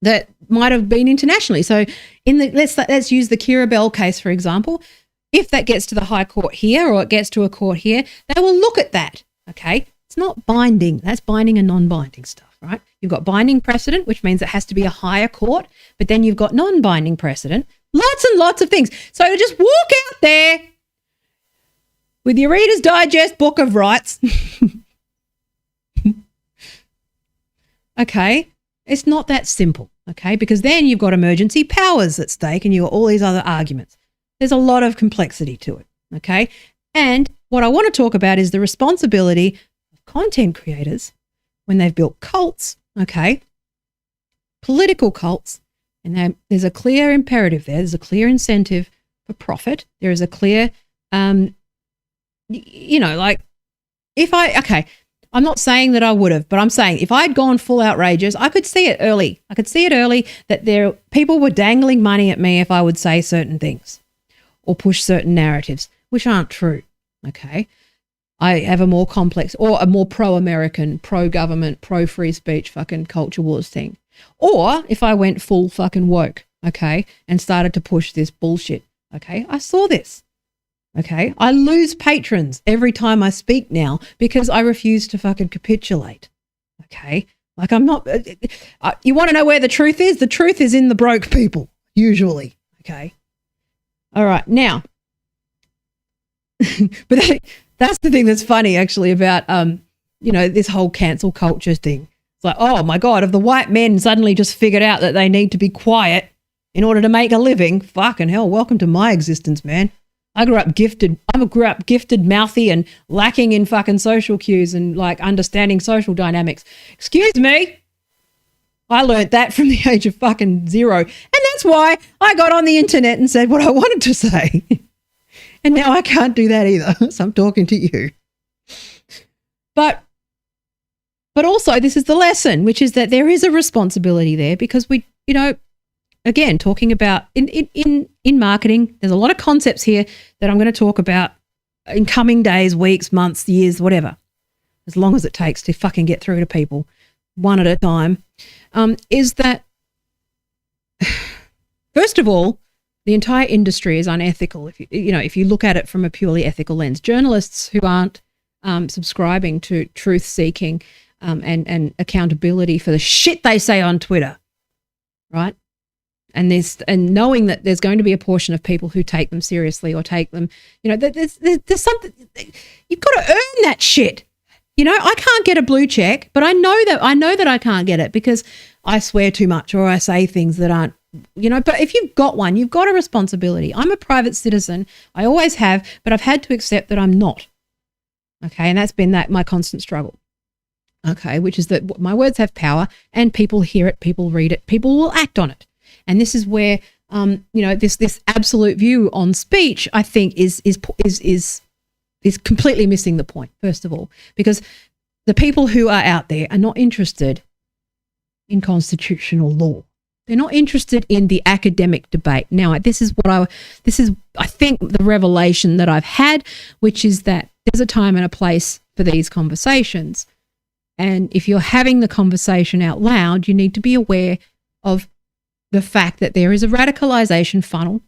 that might have been internationally. So let's use the Kirabel case, for example. If that gets to the High Court here or it gets to a court here, they will look at that, okay? It's not binding. That's binding and non-binding stuff, right? You've got binding precedent, which means it has to be a higher court, but then you've got non-binding precedent. Lots and lots of things. So just walk out there with your Reader's Digest Book of Rights. Okay? It's not that simple, okay? Because then you've got emergency powers at stake and you've got all these other arguments. There's a lot of complexity to it, okay? And what I want to talk about is the responsibility of content creators when they've built cults, okay, political cults, and there's a clear imperative there. There's a clear incentive for profit. There is a clear, I'm not saying that I would have, but I'm saying if I'd gone full outrageous, I could see it early. That people were dangling money at me if I would say certain things or push certain narratives, which aren't true, okay? I have a more complex or a more pro-American, pro-government, pro-free speech fucking culture wars thing. Or if I went full fucking woke, okay, and started to push this bullshit, okay? I saw this. Okay, I lose patrons every time I speak now because I refuse to fucking capitulate. Okay, like I'm not. You want to know where the truth is? The truth is in the broke people, usually. Okay, all right. Now, but that's the thing that's funny actually about this whole cancel culture thing. It's like, oh my God, if the white men suddenly just figured out that they need to be quiet, in order to make a living. Fucking hell, welcome to my existence, man. I grew up gifted, mouthy and lacking in fucking social cues and like understanding social dynamics. Excuse me. I learnt that from the age of fucking 0. And that's why I got on the internet and said what I wanted to say. And now I can't do that either. So I'm talking to you. But also this is the lesson, which is that there is a responsibility there because we, you know, again, talking about in marketing, there's a lot of concepts here that I'm going to talk about in coming days, weeks, months, years, whatever, as long as it takes to fucking get through to people one at a time, is that, first of all, the entire industry is unethical. If you look at it from a purely ethical lens, journalists who aren't subscribing to truth seeking and accountability for the shit they say on Twitter, right? And knowing that there's going to be a portion of people who take them seriously or take them, you know, there's something, you've got to earn that shit. You know, I can't get a blue check, but I know that I can't get it because I swear too much or I say things that aren't, you know, but if you've got one, you've got a responsibility. I'm a private citizen. I always have, but I've had to accept that I'm not. Okay. And that's been my constant struggle. Okay. Which is that my words have power and people hear it, people read it, people will act on it. And this is where, you know, this absolute view on speech, I think, is completely missing the point. First of all, because the people who are out there are not interested in constitutional law. They're not interested in the academic debate. Now, this is I think the revelation that I've had, which is that there's a time and a place for these conversations. And if you're having the conversation out loud, you need to be aware of the fact that there is a radicalization funnel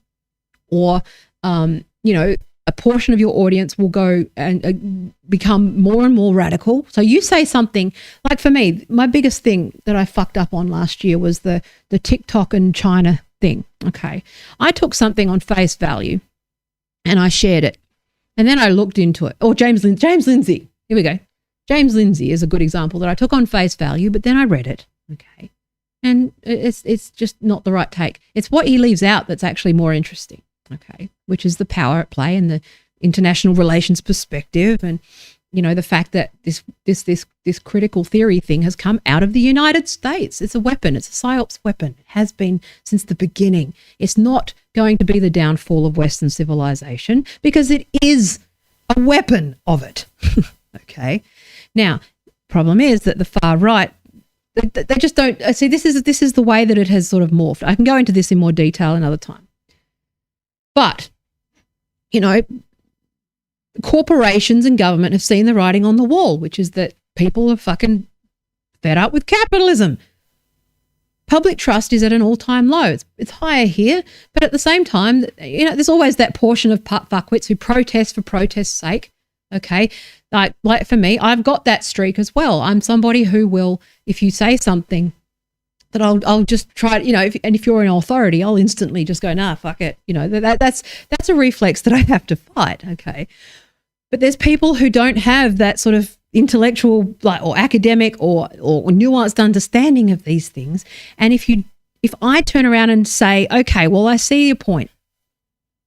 or, you know, a portion of your audience will go and become more and more radical. So you say something, like for me, my biggest thing that I fucked up on last year was the TikTok and China thing, okay? I took something on face value and I shared it. And then I looked into it. Or James Lindsay. Here we go. James Lindsay is a good example that I took on face value, but then I read it, okay? And it's just not the right take. It's what he leaves out that's actually more interesting, okay, which is the power at play and the international relations perspective and, you know, the fact that this critical theory thing has come out of the United States. It's a weapon. It's a psyops weapon. It has been since the beginning. It's not going to be the downfall of Western civilization because it is a weapon of it, okay? Now, problem is that the far right, they just don't see. This is the way that it has sort of morphed. I can go into this in more detail another time. But, you know, corporations and government have seen the writing on the wall, which is that people are fucking fed up with capitalism. Public trust is at an all-time low. It's higher here, but at the same time, you know, there's always that portion of fuckwits who protest for protest's sake. Okay, like for me, I've got that streak as well. I'm somebody who will, if you say something, that I'll just try, you know, if you're an authority, I'll instantly just go, nah, fuck it. You know, that's a reflex that I have to fight. Okay, but there's people who don't have that sort of intellectual, like, or academic or nuanced understanding of these things. And if I turn around and say, okay, well, I see your point.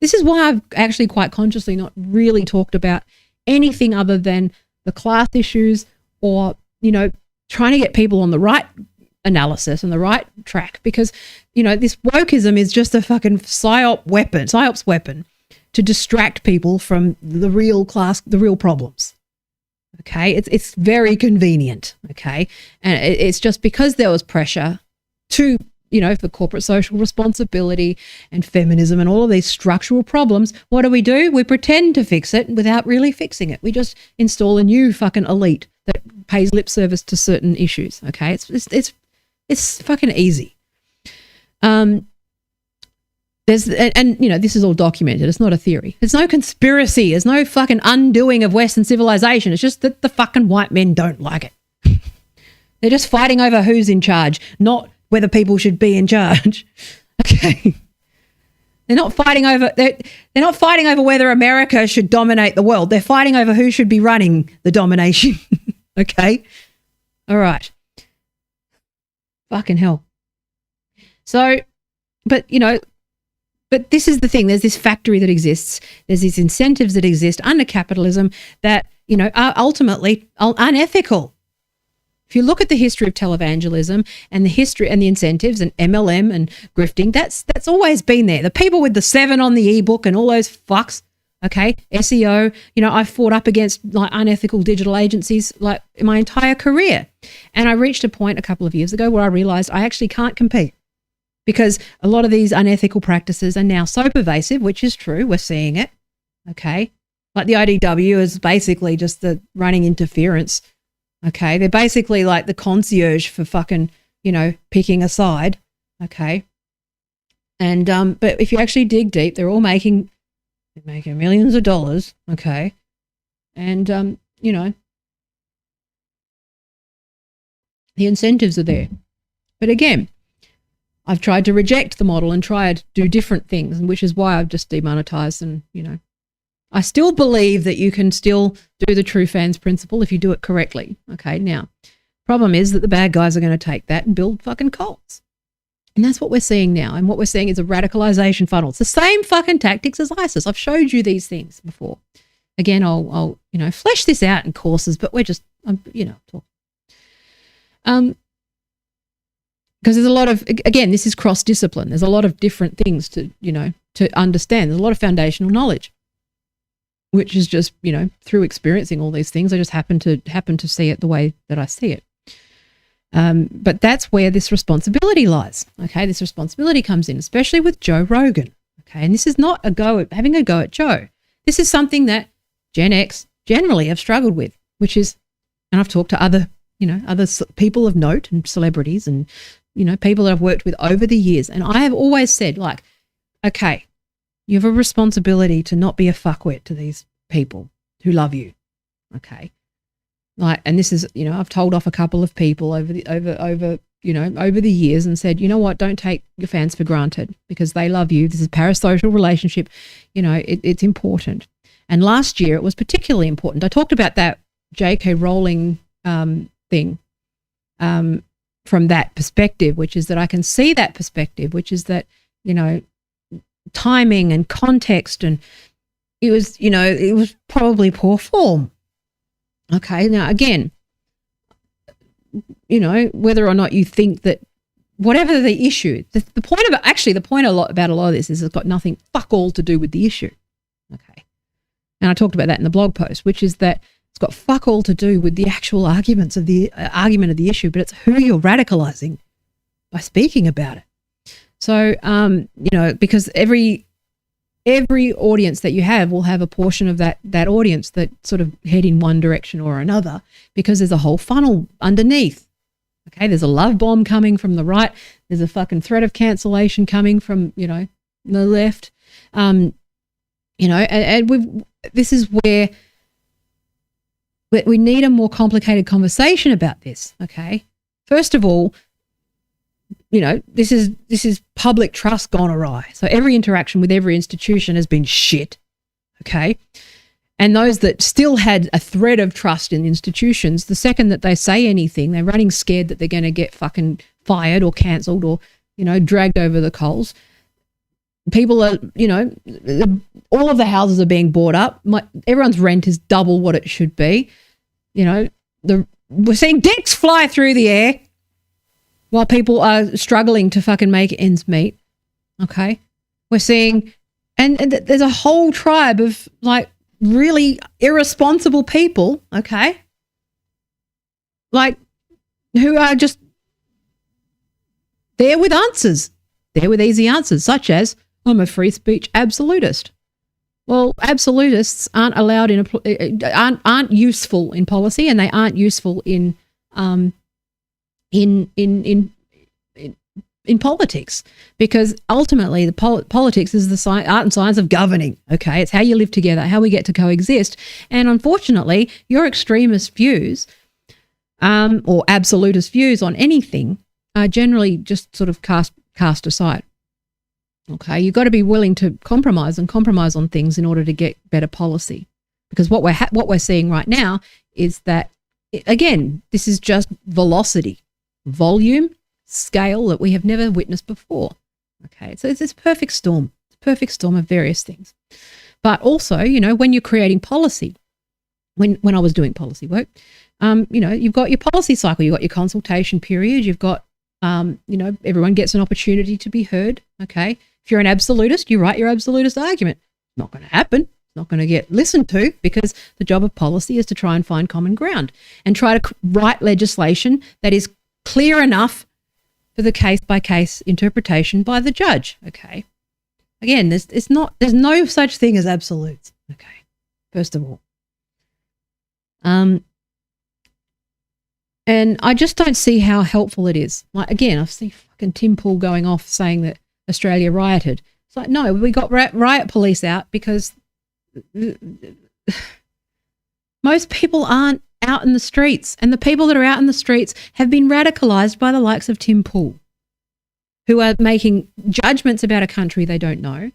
This is why I've actually quite consciously not really talked about anything other than the class issues or, you know, trying to get people on the right analysis and the right track because, you know, this wokeism is just a fucking psyops weapon to distract people from the real problems. Okay. It's very convenient. Okay. And it's just because there was pressure to, you know, for corporate social responsibility and feminism and all of these structural problems, what do? We pretend to fix it without really fixing it. We just install a new fucking elite that pays lip service to certain issues. Okay, it's fucking easy. And you know, this is all documented. It's not a theory. There's no conspiracy. There's no fucking undoing of Western civilization. It's just that the fucking white men don't like it. They're just fighting over who's in charge, not whether people should be in charge. Okay. They're not fighting over whether America should dominate the world. They're fighting over who should be running the domination. Okay. All right. Fucking hell. So but, you know, but this is the thing. There's this factory that exists. There's these incentives that exist under capitalism that, you know, are ultimately unethical. If you look at the history of televangelism and the history and the incentives and MLM and grifting, that's always been there. The people with the 7 on the ebook and all those fucks, okay, SEO, you know, I've fought up against like unethical digital agencies like my entire career. And I reached a point a couple of years ago where I realized I actually can't compete because a lot of these unethical practices are now so pervasive, which is true. We're seeing it, okay? Like the IDW is basically just the running interference. Okay, they're basically like the concierge for fucking, you know, picking a side. Okay, and but if you actually dig deep, they're all making millions of dollars. Okay, and you know, the incentives are there. But again, I've tried to reject the model and try to do different things, which is why I've just demonetized. And you know, I still believe that you can still do the true fans principle if you do it correctly. Okay, now, problem is that the bad guys are going to take that and build fucking cults. And that's what we're seeing now. And what we're seeing is a radicalization funnel. It's the same fucking tactics as ISIS. I've showed you these things before. Again, I'll you know, flesh this out in courses, but we're just, you know, talking. Because there's a lot of, again, this is cross-discipline. There's a lot of different things to, you know, to understand. There's a lot of foundational knowledge, which is just, you know, through experiencing all these things, I just happen to see it the way that I see it. But that's where this responsibility lies. Okay, this responsibility comes in, especially with Joe Rogan. Okay, and this is not having a go at Joe. This is something that Gen X generally have struggled with, which is, and I've talked to other people of note and celebrities and, you know, people that I've worked with over the years, and I have always said, like, okay, you have a responsibility to not be a fuckwit to these people who love you, okay? Like, and this is, you know, I've told off a couple of people over the years and said, you know what, don't take your fans for granted because they love you. This is a parasocial relationship. You know, it's important. And last year it was particularly important. I talked about that J.K. Rowling thing from that perspective, which is that I can see that perspective, which is that, you know, timing and context, and it was probably poor form. Okay, now again, you know, whether or not you think that whatever the issue, the point about a lot of this is it's got nothing, fuck all to do with the issue. Okay, and I talked about that in the blog post, which is that it's got fuck all to do with the actual argument of the issue, but it's who you're radicalizing by speaking about it. So, you know, because every audience that you have will have a portion of that audience that sort of head in one direction or another, because there's a whole funnel underneath. Okay, there's a love bomb coming from the right. There's a fucking threat of cancellation coming from, you know, the left. You know, and this is where we need a more complicated conversation about this. Okay, first of all, you know, this is public trust gone awry. So every interaction with every institution has been shit, okay? And those that still had a thread of trust in institutions, the second that they say anything, they're running scared that they're going to get fucking fired or cancelled or, you know, dragged over the coals. People are, you know, all of the houses are being bought up. Everyone's rent is double what it should be. You know, we're seeing dicks fly through the air while people are struggling to fucking make ends meet, okay? We're seeing, and there's a whole tribe of, like, really irresponsible people, okay? Like, who are just there with answers. There with easy answers, such as, I'm a free speech absolutist. Well, absolutists aren't allowed aren't useful in policy, and they aren't useful in politics, because ultimately the politics is the art and science of governing. Okay, it's how you live together, how we get to coexist, and unfortunately, your extremist views or absolutist views on anything are generally just sort of cast aside. Okay, you've got to be willing to compromise on things in order to get better policy, because what we're seeing right now is that, again, this is just velocity, volume, scale that we have never witnessed before. Okay, so it's this perfect storm. It's a perfect storm of various things. But also, when you're creating policy, when I was doing policy work, you've got your policy cycle, you've got your consultation period, you've got, everyone gets an opportunity to be heard. Okay, if you're an absolutist, you write your absolutist argument. Not going to happen. Not going to get listened to, because the job of policy is to try and find common ground and try to write legislation that is clear enough for the case-by-case interpretation by the judge. Okay. Again, there's no such thing as absolutes. Okay. First of all. And I just don't see how helpful it is. Like, again, I see fucking Tim Pool going off saying that Australia rioted. It's like, no, we got riot police out because most people aren't out in the streets, and the people that are out in the streets have been radicalised by the likes of Tim Pool, who are making judgments about a country they don't know,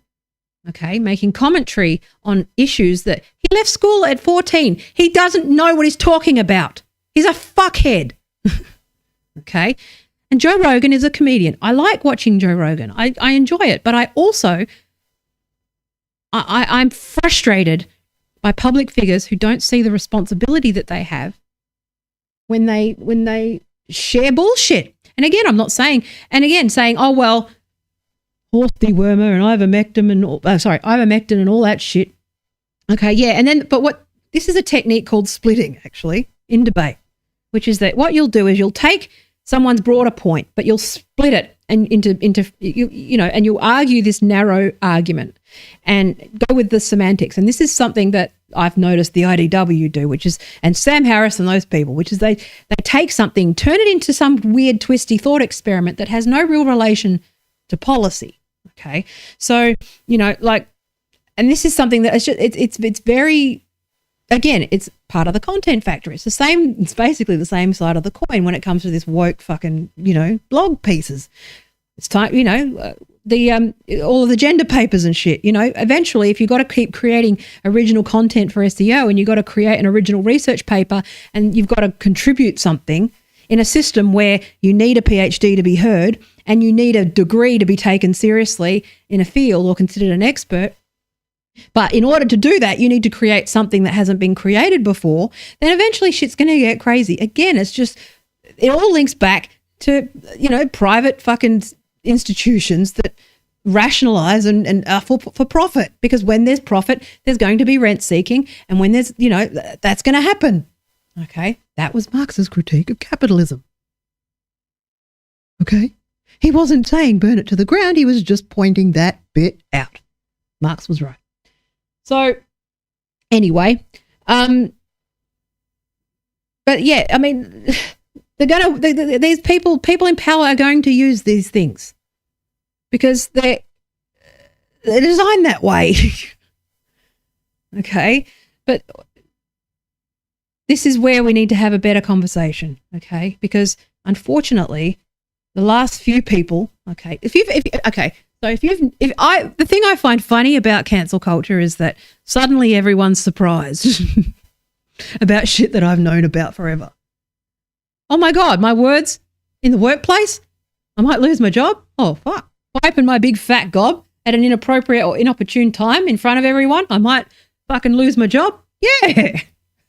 okay, making commentary on issues that he left school at 14. He doesn't know what he's talking about. He's a fuckhead, okay? And Joe Rogan is a comedian. I like watching Joe Rogan. I enjoy it, but I also I'm frustrated by public figures who don't see the responsibility that they have when they share bullshit. And again, I'm not saying, oh, well, horse dewormer and ivermectin and all that shit. Okay, yeah. And then, but this is a technique called splitting, actually, in debate, which is that what you'll do is you'll take someone's broader point, but you'll split it and into and you'll argue this narrow argument and go with the semantics. And this is something that I've noticed the IDW do, and Sam Harris and those people, which is they take something, turn it into some weird twisty thought experiment that has no real relation to policy. Okay, so and this is something that it's very, again, it's part of the content factory. It's the same. It's basically the same side of the coin when it comes to this woke fucking blog pieces. It's time, all of the gender papers and shit. Eventually, if you've got to keep creating original content for SEO and you've got to create an original research paper and you've got to contribute something in a system where you need a PhD to be heard and you need a degree to be taken seriously in a field or considered an expert. But in order to do that, you need to create something that hasn't been created before, then eventually shit's going to get crazy. Again, it all links back to, private fucking institutions that rationalize and are for profit, because when there's profit, there's going to be rent seeking. And when there's, that's going to happen. Okay. That was Marx's critique of capitalism. Okay. He wasn't saying burn it to the ground. He was just pointing that bit out. Marx was right. So anyway, but yeah, I mean, these people in power are going to use these things because they're designed that way. Okay. But this is where we need to have a better conversation. Okay. Because unfortunately, the last few people, okay, the thing I find funny about cancel culture is that suddenly everyone's surprised about shit that I've known about forever. Oh my God, my words in the workplace, I might lose my job. Oh, fuck. If I open my big fat gob at an inappropriate or inopportune time in front of everyone, I might fucking lose my job. Yeah.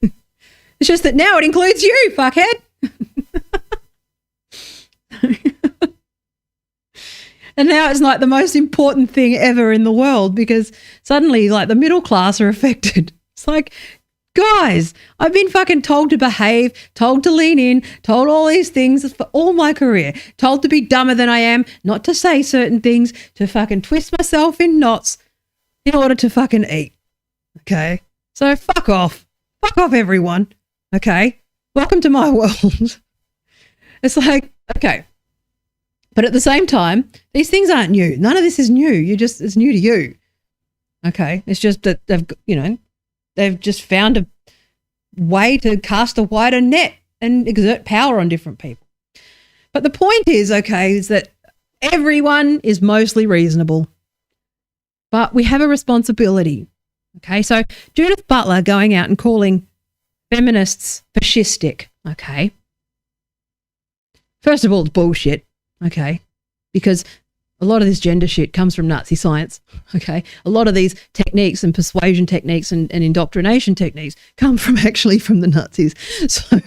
It's just that now it includes you, fuckhead. And now it's like the most important thing ever in the world because suddenly like the middle class are affected. It's like, guys, I've been fucking told to behave, told to lean in, told all these things for all my career, told to be dumber than I am, not to say certain things, to fucking twist myself in knots in order to fucking eat. Okay? So fuck off. Fuck off, everyone. Okay? Welcome to my world. It's like, okay. But at the same time, these things aren't new. None of this is new. It's new to you. Okay? It's just that they've just found a way to cast a wider net and exert power on different people. But the point is, okay, is that everyone is mostly reasonable, but we have a responsibility. Okay? So Judith Butler going out and calling feminists fascistic, okay? First of all, it's bullshit. Okay, because A lot of this gender shit comes from Nazi science, okay? A lot of these techniques and persuasion techniques and indoctrination techniques come from the Nazis. So,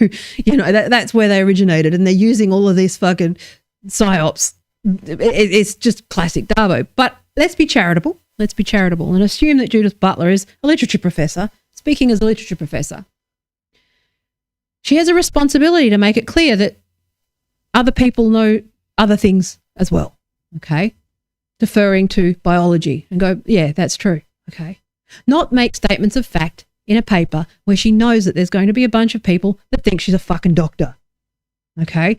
that's where they originated, and they're using all of these fucking psyops. It's just classic Darbo. But let's be charitable. And assume that Judith Butler is a literature professor, speaking as a literature professor. She has a responsibility to make it clear that other people know other things as well. Okay, deferring to biology and go, yeah, that's true. Okay, not make statements of fact in a paper where she knows that there's going to be a bunch of people that think she's a fucking doctor. Okay,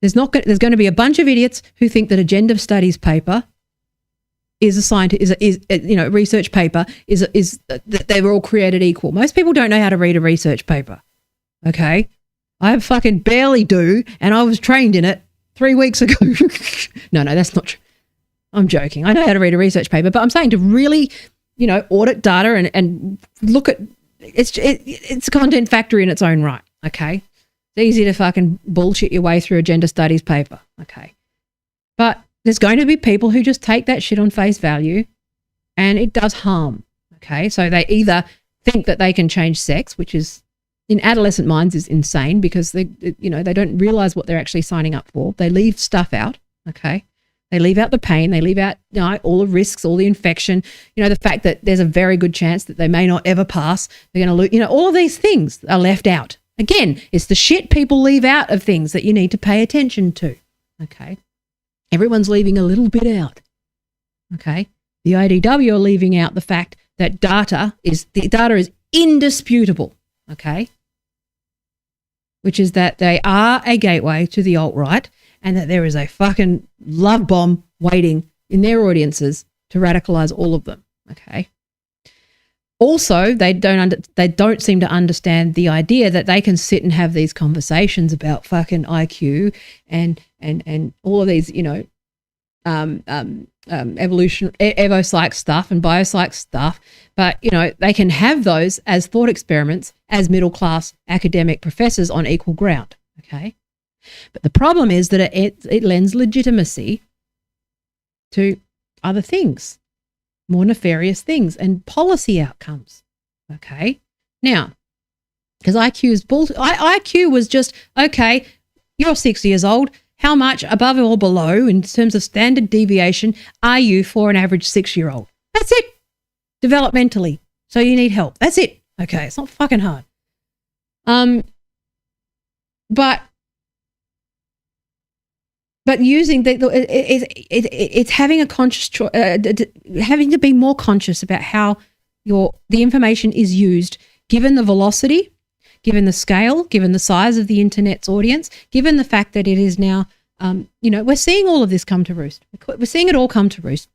there's going to be a bunch of idiots who think that a gender studies paper is a research paper is that they were all created equal. Most people don't know how to read a research paper. Okay, I fucking barely do, and I was trained in it 3 weeks ago. No, that's not true. I'm joking. I know how to read a research paper, but I'm saying to really, audit data and look at it's a content factory in its own right. Okay, it's easy to fucking bullshit your way through a gender studies paper. Okay, but there's going to be people who just take that shit on face value, and it does harm. Okay, so they either think that they can change sex, which is in adolescent minds is insane because they don't realize what they're actually signing up for. They leave stuff out. Okay. They leave out the pain. They leave out all the risks, all the infection, the fact that there's a very good chance that they may not ever pass. They're going to lose, all of these things are left out. Again, it's the shit people leave out of things that you need to pay attention to. Okay. Everyone's leaving a little bit out. Okay. The IDW are leaving out the fact that data is indisputable. Okay. Which is that they are a gateway to the alt-right and that there is a fucking love bomb waiting in their audiences to radicalize all of them, okay? Also, they don't seem to understand the idea that they can sit and have these conversations about fucking IQ and all of these, evolution, evo-psych stuff and biopsych stuff, but they can have those as thought experiments as middle-class academic professors on equal ground. Okay, but the problem is that it lends legitimacy to other things, more nefarious things and policy outcomes. Okay, now because IQ is IQ was just okay. You're 6 years old. How much above or below in terms of standard deviation are you for an average 6-year-old? That's it. Developmentally. So you need help. That's it. Okay. It's not fucking hard. But using it's having a conscious having to be more conscious about how the information is used, given the velocity, given the scale, given the size of the internet's audience, given the fact that it is now, we're seeing all of this come to roost. We're seeing it all come to roost.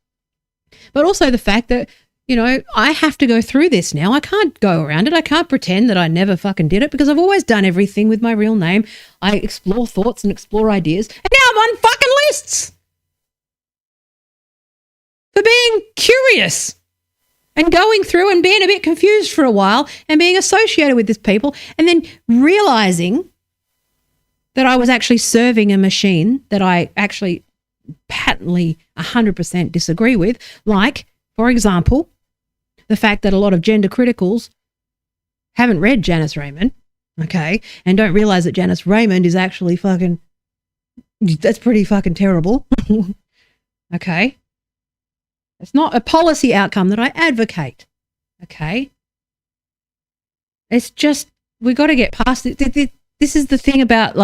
But also the fact that, I have to go through this now. I can't go around it. I can't pretend that I never fucking did it because I've always done everything with my real name. I explore thoughts and explore ideas. And now I'm on fucking lists for being curious. And going through and being a bit confused for a while and being associated with these people and then realizing that I was actually serving a machine that I actually patently 100% disagree with. Like, for example, the fact that a lot of gender criticals haven't read Janice Raymond, okay, and don't realize that Janice Raymond is actually that's pretty fucking terrible, okay? It's not a policy outcome that I advocate, okay? It's just, we got to get past it. This is the thing about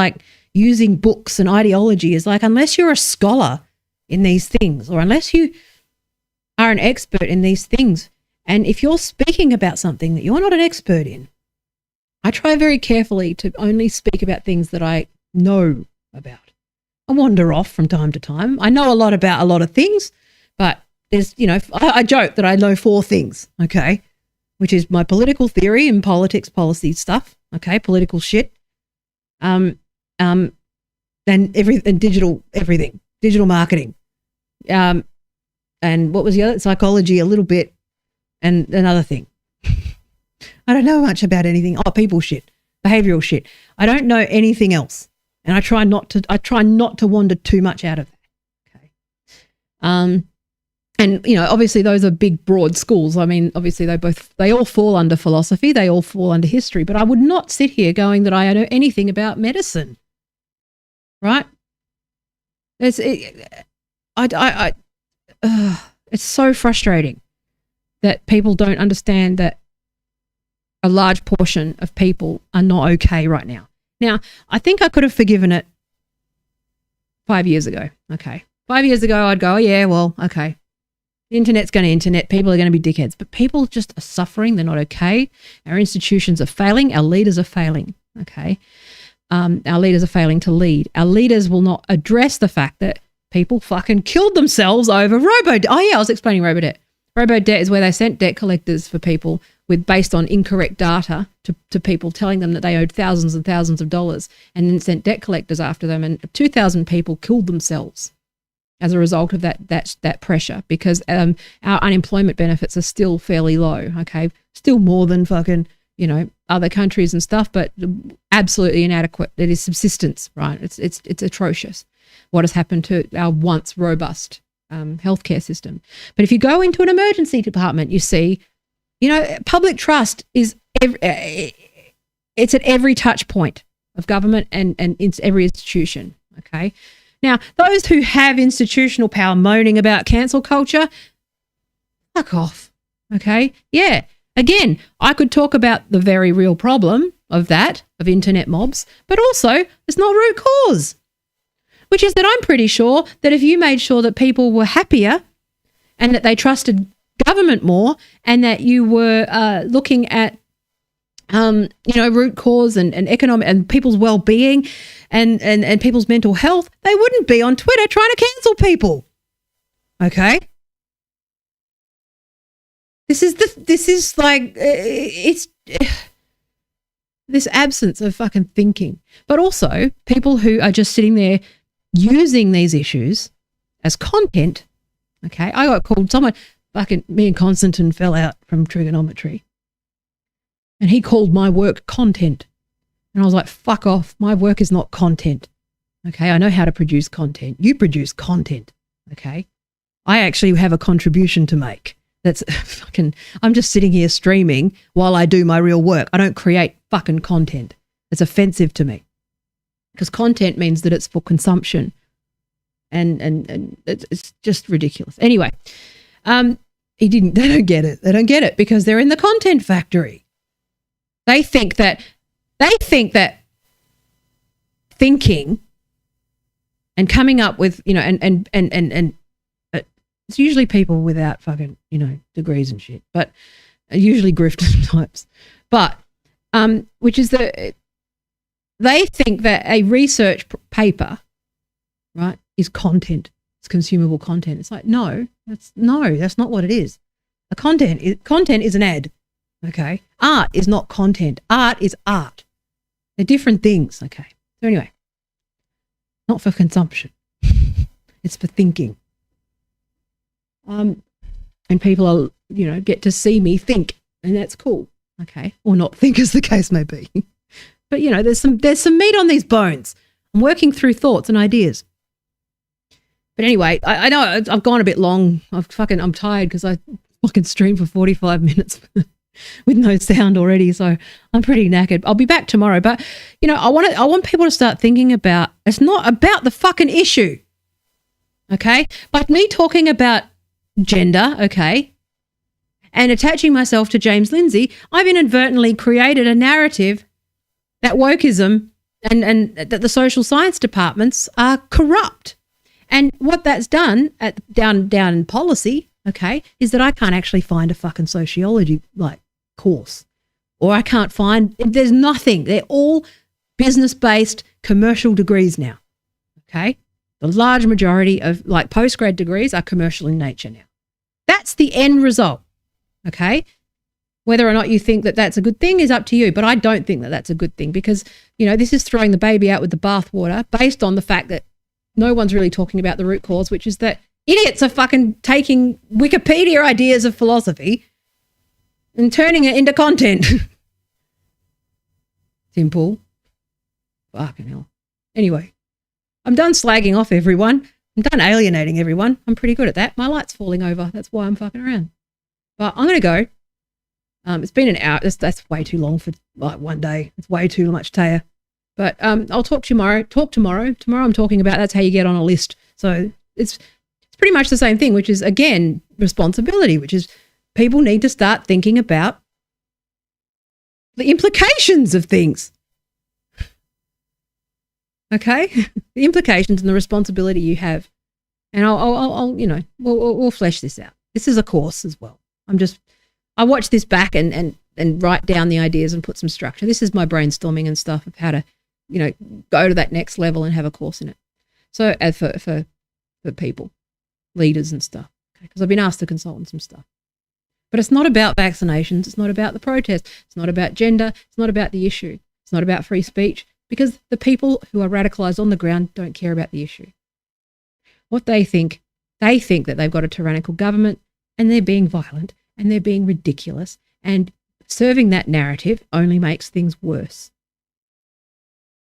using books and ideology is unless you're a scholar in these things or unless you are an expert in these things, and if you're speaking about something that you're not an expert in, I try very carefully to only speak about things that I know about. I wander off from time to time. I know a lot about a lot of things, but there's, I joke that I know 4 things, okay, which is my political theory and politics, policy stuff, okay, political shit, and digital everything, digital marketing, and what was the other? Psychology a little bit, and another thing. I don't know much about anything. Oh, people shit, behavioral shit. I don't know anything else, and I try not to wander too much out of that. And, you know, obviously those are big, broad schools. I mean, obviously they all fall under philosophy. They all fall under history. But I would not sit here going that I know anything about medicine, right? It's so frustrating that people don't understand that a large portion of people are not okay right now. Now, I think I could have forgiven it 5 years ago. Okay. 5 years ago, I'd go, oh, yeah, well, okay. The internet's going to internet. People are going to be dickheads. But people just are suffering. They're not okay. Our institutions are failing. Our leaders are failing, okay? Our leaders are failing to lead. Our leaders will not address the fact that people fucking killed themselves over robo-debt. Oh, yeah, I was explaining robo-debt. Robo-debt is where they sent debt collectors for people based on incorrect data to people telling them that they owed thousands and thousands of dollars, and then sent debt collectors after them. And 2,000 people killed themselves as a result of that pressure, because our unemployment benefits are still fairly low, okay? Still more than fucking, you know, other countries and stuff, but absolutely inadequate. It is subsistence, right? It's atrocious what has happened to our once robust healthcare system. But if you go into an emergency department, you see, you know, public trust is it's at every touch point of government and it's every institution, okay? Now, those who have institutional power moaning about cancel culture, fuck off, okay? Yeah, again, I could talk about the very real problem of internet mobs, but also it's not root cause, which is that I'm pretty sure that if you made sure that people were happier and that they trusted government more and that you were looking at you know, root cause and economic and people's well-being and people's mental health, they wouldn't be on Twitter trying to cancel people. Okay? This is like, it's this absence of fucking thinking. But also people who are just sitting there using these issues as content. Okay? I got called, me and Constantine fell out from trigonometry. And he called my work content. And I was like, fuck off. My work is not content. Okay, I know how to produce content. You produce content. Okay? I actually have a contribution to make. That's fucking, I'm just sitting here streaming while I do my real work. I don't create fucking content. It's offensive to me. Because content means that it's for consumption. And it's just ridiculous. Anyway, they don't get it. They don't get it because they're in the content factory. They think that thinking and coming up with, you know, and it's usually people without fucking, you know, degrees and shit, but usually grifters types. But which is that they think that a research paper, right, is content. It's consumable content. It's like, no, that's not what it is. Content is an ad. Okay. Art is not content. Art is art. They're different things. Okay. So anyway, not for consumption. It's for thinking. And people are, you know, get to see me think, and that's cool. Okay. Or not think, as the case may be. But you know, there's some meat on these bones. I'm working through thoughts and ideas. But anyway, I know I've gone a bit long. I'm tired because I fucking streamed for 45 minutes. With no sound already, so I'm pretty knackered. I'll be back tomorrow, but you know, I want people to start thinking about, it's not about the fucking issue, okay? Like me talking about gender, okay, and attaching myself to James Lindsay, I've inadvertently created a narrative that wokeism and that the social science departments are corrupt, and what that's done down in policy, okay, is that I can't actually find a fucking sociology course, or I can't find, there's nothing. They're all business-based commercial degrees now, okay? The large majority of postgrad degrees are commercial in nature now. That's the end result, okay? Whether or not you think that that's a good thing is up to you, but I don't think that that's a good thing because, you know, this is throwing the baby out with the bathwater based on the fact that no one's really talking about the root cause, which is that idiots are fucking taking Wikipedia ideas of philosophy and turning it into content. Simple. Fucking hell. Anyway, I'm done slagging off everyone. I'm done alienating everyone. I'm pretty good at that. My light's falling over. That's why I'm fucking around. But I'm going to go. It's been an hour. That's way too long for like one day. It's way too much, Taya. But I'll talk tomorrow. Tomorrow I'm talking about that's how you get on a list. So it's pretty much the same thing, which is, again, responsibility, which is people need to start thinking about the implications of things. Okay? The implications and the responsibility you have. And I'll we'll flesh this out. This is a course as well. I watch this back and write down the ideas and put some structure. This is my brainstorming and stuff of how to, go to that next level and have a course in it. So as for people, leaders and stuff, because I've been asked to consult on some stuff. But it's not about vaccinations. It's not about the protest. It's not about gender. It's not about the issue. It's not about free speech, because the people who are radicalized on the ground don't care about the issue. What they think that they've got a tyrannical government and they're being violent and they're being ridiculous, and serving that narrative only makes things worse.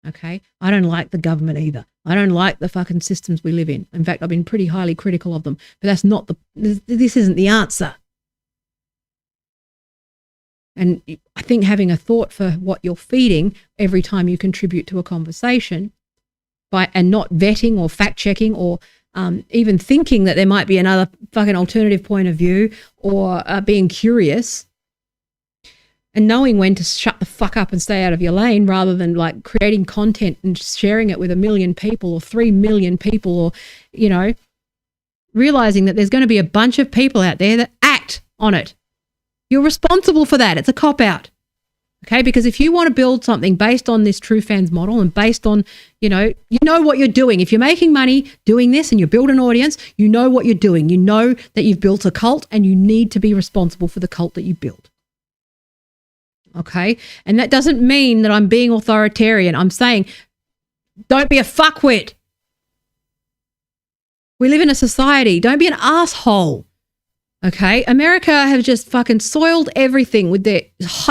Okay? I don't like the government either. I don't like the fucking systems we live in. In fact, I've been pretty highly critical of them, but that's not this isn't the answer. And I think having a thought for what you're feeding every time you contribute to a conversation and not vetting or fact checking or even thinking that there might be another fucking alternative point of view or being curious and knowing when to shut the fuck up and stay out of your lane, rather than like creating content and sharing it with 1 million people or 3 million people, or, realizing that there's going to be a bunch of people out there that act on it. You're responsible for that. It's a cop-out. Okay? Because if you want to build something based on this true fans model and based on, you know what you're doing. If you're making money doing this and you build an audience, you know what you're doing. You know that you've built a cult and you need to be responsible for the cult that you build. Okay? And that doesn't mean that I'm being authoritarian. I'm saying don't be a fuckwit. We live in a society. Don't be an asshole. Okay, America have just fucking soiled everything with this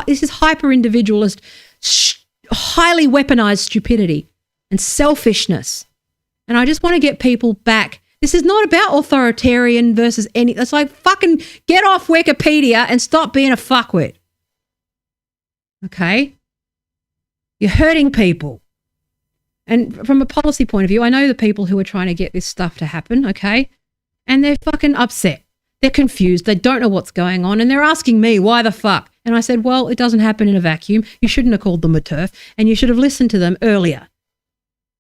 is hyper-individualist, highly weaponized stupidity and selfishness. And I just want to get people back. This is not about authoritarian versus any. It's like fucking get off Wikipedia and stop being a fuckwit. Okay? You're hurting people. And from a policy point of view, I know the people who are trying to get this stuff to happen, okay? And they're fucking upset. They're confused. They don't know what's going on. And they're asking me, why the fuck? And I said, well, it doesn't happen in a vacuum. You shouldn't have called them a TERF, and you should have listened to them earlier.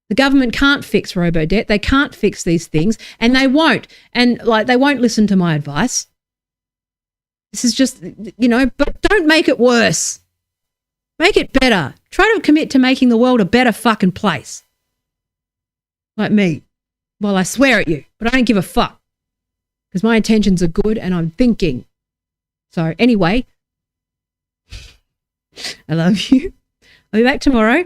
The government can't fix robo-debt. They can't fix these things, and they won't. And they won't listen to my advice. This is just, but don't make it worse. Make it better. Try to commit to making the world a better fucking place. Like me. Well, I swear at you, but I don't give a fuck. Because my intentions are good and I'm thinking. So anyway, I love you. I'll be back tomorrow.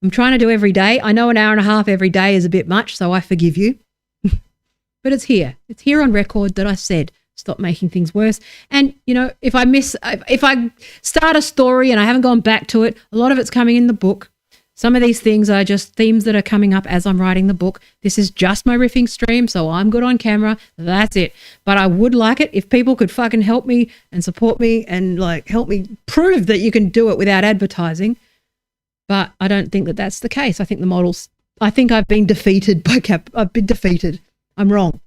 I'm trying to do every day. I know an hour and a half every day is a bit much, so I forgive you. But it's here. It's here on record that I said stop making things worse. And, if I start a story and I haven't gone back to it, a lot of it's coming in the book. Some of these things are just themes that are coming up as I'm writing the book. This is just my riffing stream, so I'm good on camera. That's it. But I would like it if people could fucking help me and support me and help me prove that you can do it without advertising. But I don't think that that's the case. I think I've been defeated I've been defeated. I'm wrong.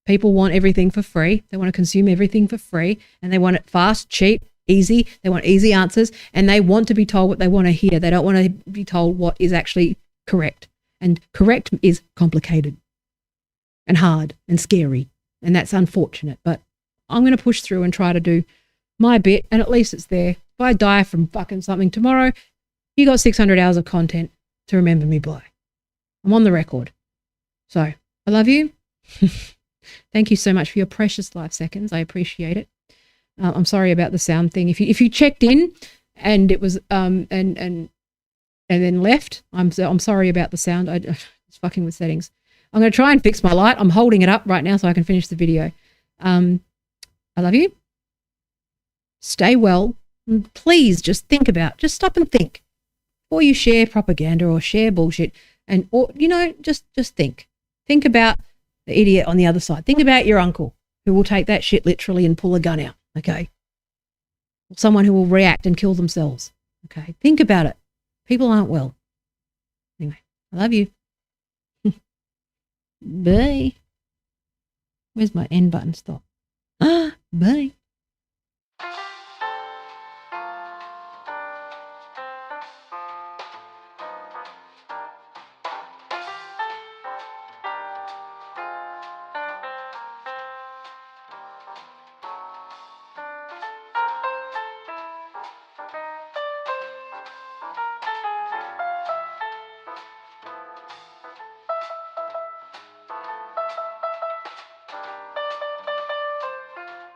People want everything for free. They want to consume everything for free, and they want it fast, cheap, easy. They want easy answers, and they want to be told what they want to hear. They don't want to be told what is actually correct. And correct is complicated and hard and scary, and that's unfortunate. But I'm going to push through and try to do my bit, and at least it's there. If I die from fucking something tomorrow, you got 600 hours of content to remember me by. I'm on the record. So I love you. Thank you so much for your precious life seconds. I appreciate it. I'm sorry about the sound thing. If you checked in and it was and then left, I'm sorry about the sound. I was fucking with settings. I'm going to try and fix my light. I'm holding it up right now so I can finish the video. I love you. Stay well. And please just stop and think before you share propaganda or share bullshit. And just think about the idiot on the other side. Think about your uncle who will take that shit literally and pull a gun out, okay? Someone who will react and kill themselves, okay? Think about it. People aren't well. Anyway, I love you. Bye. Where's my end button stop? Bye.